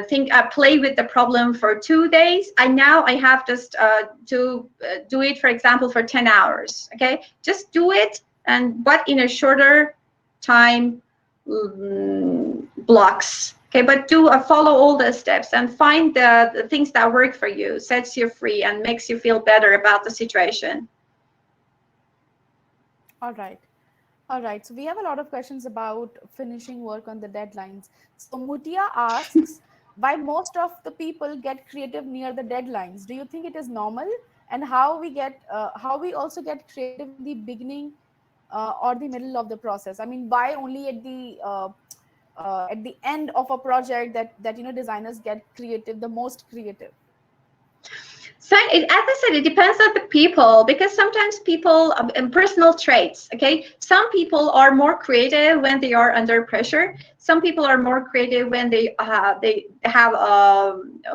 think I play with the problem for 2 days, I have just to do it, for example, for 10 hours. Okay, just do it, but in a shorter time blocks. Okay, but follow all the steps and find the things that work for you, sets you free, and makes you feel better about the situation. All right. All right. So we have a lot of questions about finishing work on the deadlines. So Mutia asks why most of the people get creative near the deadlines. Do you think it is normal? And how we also get creative in the beginning or the middle of the process? I mean, why only at the end of a project that designers get creative, the most creative? So, as I said, it depends on the people, because sometimes people and personal traits. Okay, some people are more creative when they are under pressure. Some people are more creative when they have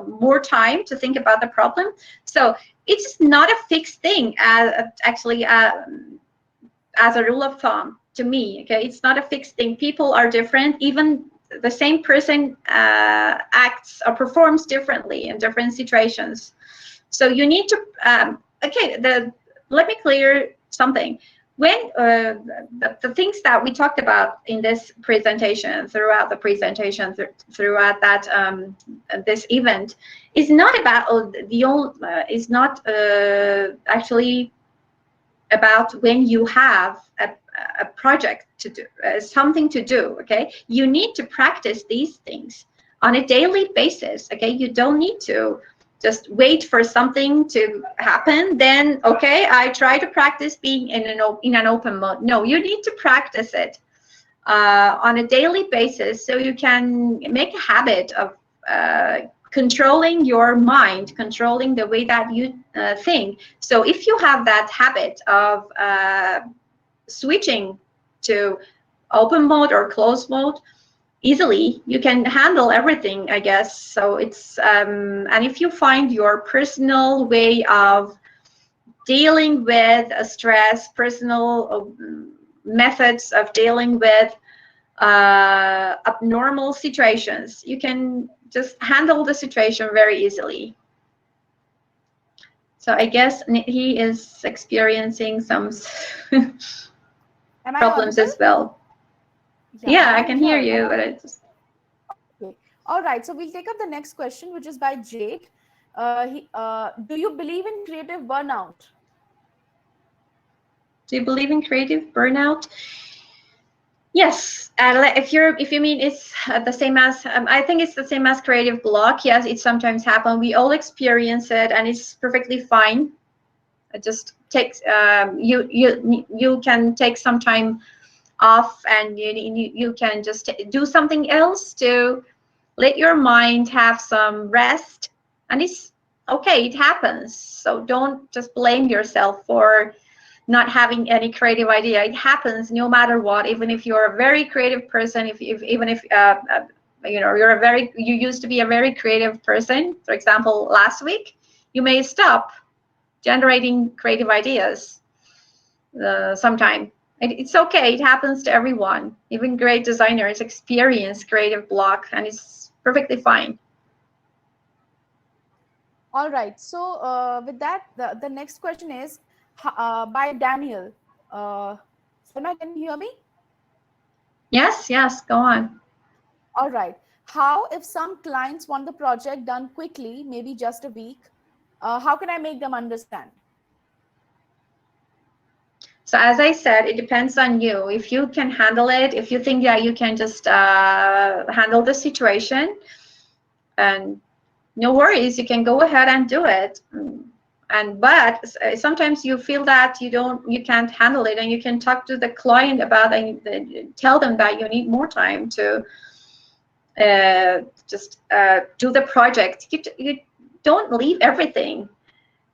more time to think about the problem. So it's not a fixed thing. Actually, as a rule of thumb, to me, okay, it's not a fixed thing. People are different. Even the same person acts or performs differently in different situations. So you need to, okay, let me clear something. When the things that we talked about in this presentation, throughout the presentation, throughout that this event, is not about is not actually about when you have a project to do, something to do. Okay, you need to practice these things on a daily basis. Okay, you don't need to just wait for something to happen, then okay, I try to practice being in an open mode. No, you need to practice it on a daily basis, so you can make a habit of controlling your mind, controlling the way that you think. So if you have that habit of switching to open mode or closed mode easily, you can handle everything, I guess. So it's and if you find your personal way of dealing with stress, personal methods of dealing with abnormal situations, you can just handle the situation very easily. So I guess he is experiencing some Am I problems audible? as well. Yeah, Yeah, but I I'm can hear here. you, but it's Okay. All right. So we'll take up the next question, which is by Jade. Do you believe in creative burnout? do you believe in creative burnout? Yes, if you mean it's the same as I think it's the same as creative block. Yes, it sometimes happens. We all experience it, and it's perfectly fine. It just takes you can take some time off, and you can just do something else to let your mind have some rest, and it's okay. It happens. So don't just blame yourself for not having any creative idea. It happens no matter what. Even if you're a very creative person, even if you used to be a very creative person, for example, last week, you may stop generating creative ideas sometime. It's okay. It happens to everyone. Even great designers experience creative block, and it's perfectly fine. All right. So with that, the next question is by Daniel. Selma, can you hear me? Yes, yes, go on. All right. How if some clients want the project done quickly, maybe just a week? How can I make them understand? So as I said, it depends on you. If you can handle it, if you think that you can just handle the situation, and no worries, you can go ahead and do it. And but sometimes you feel that you can't handle it, and you can talk to the client about and tell them that you need more time to just do the project. You don't leave everything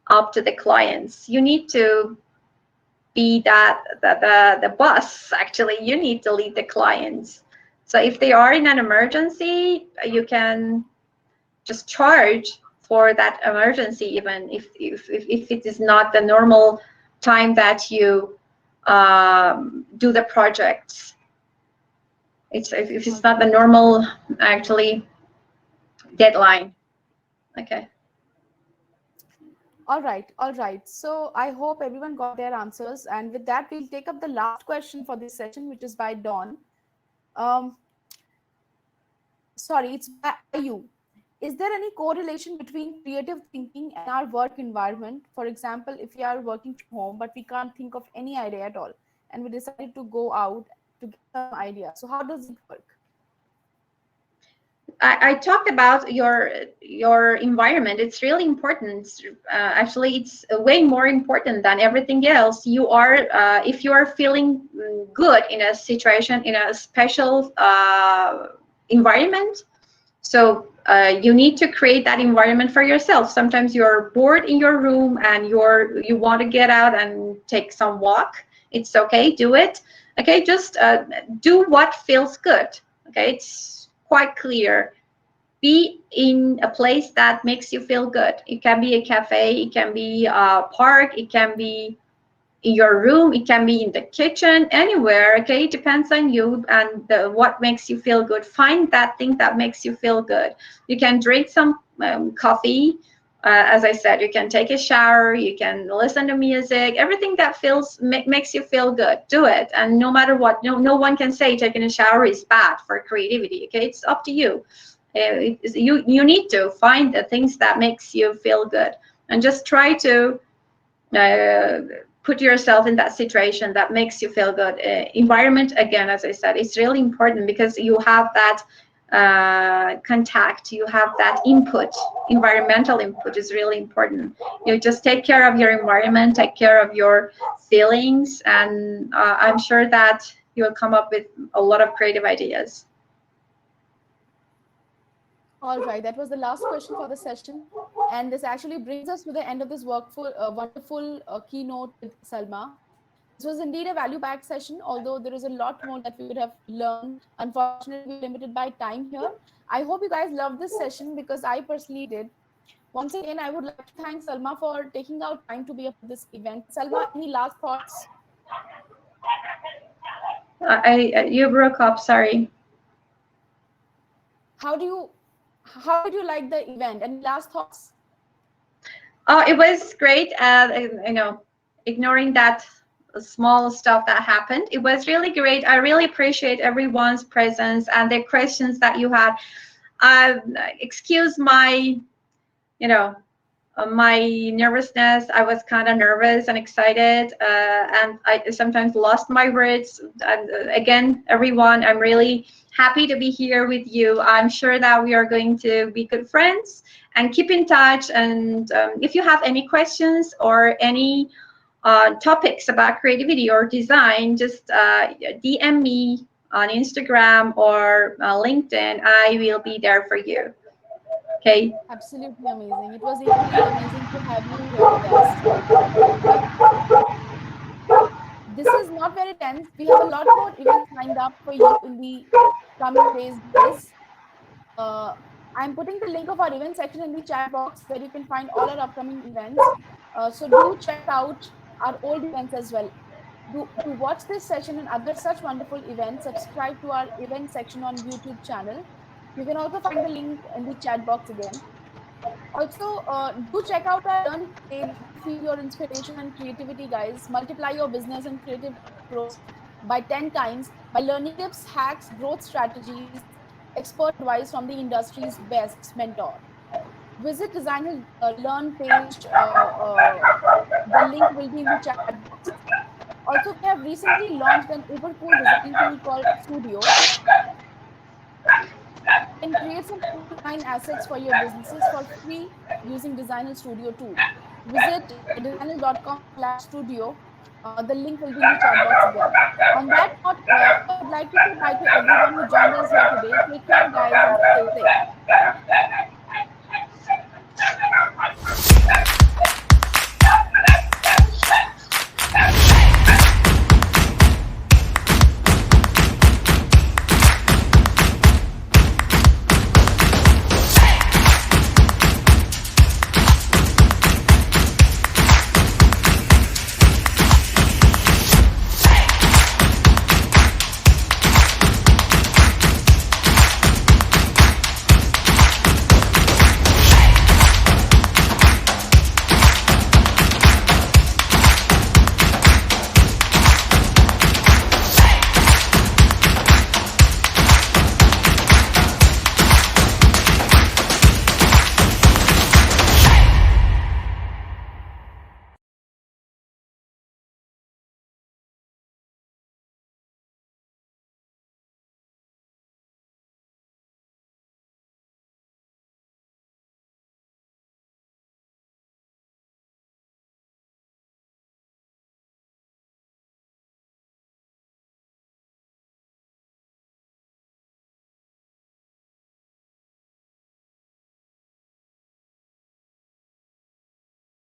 up to the clients. You need to be the boss. Actually, you need to lead the clients. So if they are in an emergency, you can just charge for that emergency, even if it is not the normal time that you do the projects. If All it's not the right. normal actually deadline. Okay. All right, all right. So I hope everyone got their answers. And with that, we'll take up the last question for this session, which is by Dawn. Um, Sorry, it's by IU. Is there any correlation between creative thinking and our work environment? For example, if we are working from home, but we can't think of any idea at all, and we decided to go out to get some idea. So how does it work? I talked about your environment. It's really important. Actually, it's way more important than everything else. You are if you are feeling good in a situation, in a special environment. So you need to create that environment for yourself. Sometimes you're bored in your room and you want to get out and take some walk. It's okay, do it. Okay, just do what feels good. Okay, it's quite clear. Be in a place that makes you feel good. It can be a cafe, it can be a park, it can be in your room, it can be in the kitchen, anywhere. Okay, it depends on you and what makes you feel good. Find that thing that makes you feel good. You can drink some coffee, as I said, you can take a shower, you can listen to music, everything that makes you feel good, do it. And no matter what, no one can say taking a shower is bad for creativity. Okay, it's up to you. You need to find the things that makes you feel good, and just try to uh, put yourself in that situation that makes you feel good. Environment, again, as I said, it's really important because you have that contact, you have that input. Environmental input is really important. You just take care of your environment, take care of your feelings, and I'm sure that you'll come up with a lot of creative ideas. All right, that was the last question for the session. And this actually brings us to the end of this wonderful keynote with Salma. This was indeed a value packed session, although there is a lot more that we could have learned. Unfortunately, we're limited by time here. I hope you guys loved this session because I personally did. Once again, I would like to thank Salma for taking out time to be a part of this event. Salma, any last thoughts? You broke up, sorry. How do you how did you like the event? Any last thoughts? Oh, it was great. Ignoring that small stuff that happened, it was really great. I really appreciate everyone's presence and the questions that you had. Excuse my, you know, my nervousness. I was kind of nervous and excited, and I sometimes lost my words. And again, everyone, I'm really happy to be here with you. I'm sure that we are going to be good friends and keep in touch. And if you have any questions or any topics about creativity or design, just DM me on Instagram or LinkedIn. I will be there for you. Okay. Absolutely amazing. It was equally amazing to have you here with us. But this is not very tense. We have a lot more events lined up for you in the coming days, guys. Uh, I'm putting the link of our event section in the chat box where you can find all our upcoming events. So do check out our old events as well. To watch this session and other such wonderful events, subscribe to our event section on YouTube channel. You can also find the link in the chat box again. Also, do check out our Learn to Save, do feed your inspiration and creativity, guys. Multiply your business and creative growth by 10 times by learning tips, hacks, growth strategies, expert advice from the industry's best mentor. Visit Designhill Learn page. The link will be in the chat box. Also, we have recently launched an uber cool design tool called Studio. You can create some cool design assets for your businesses for free using Designhill Studio tool. Visit designhill.com/studio. The link will be in the chat box again. On that note, I would like to say bye to everyone who joined us here today. Take care, guys, and stay safe.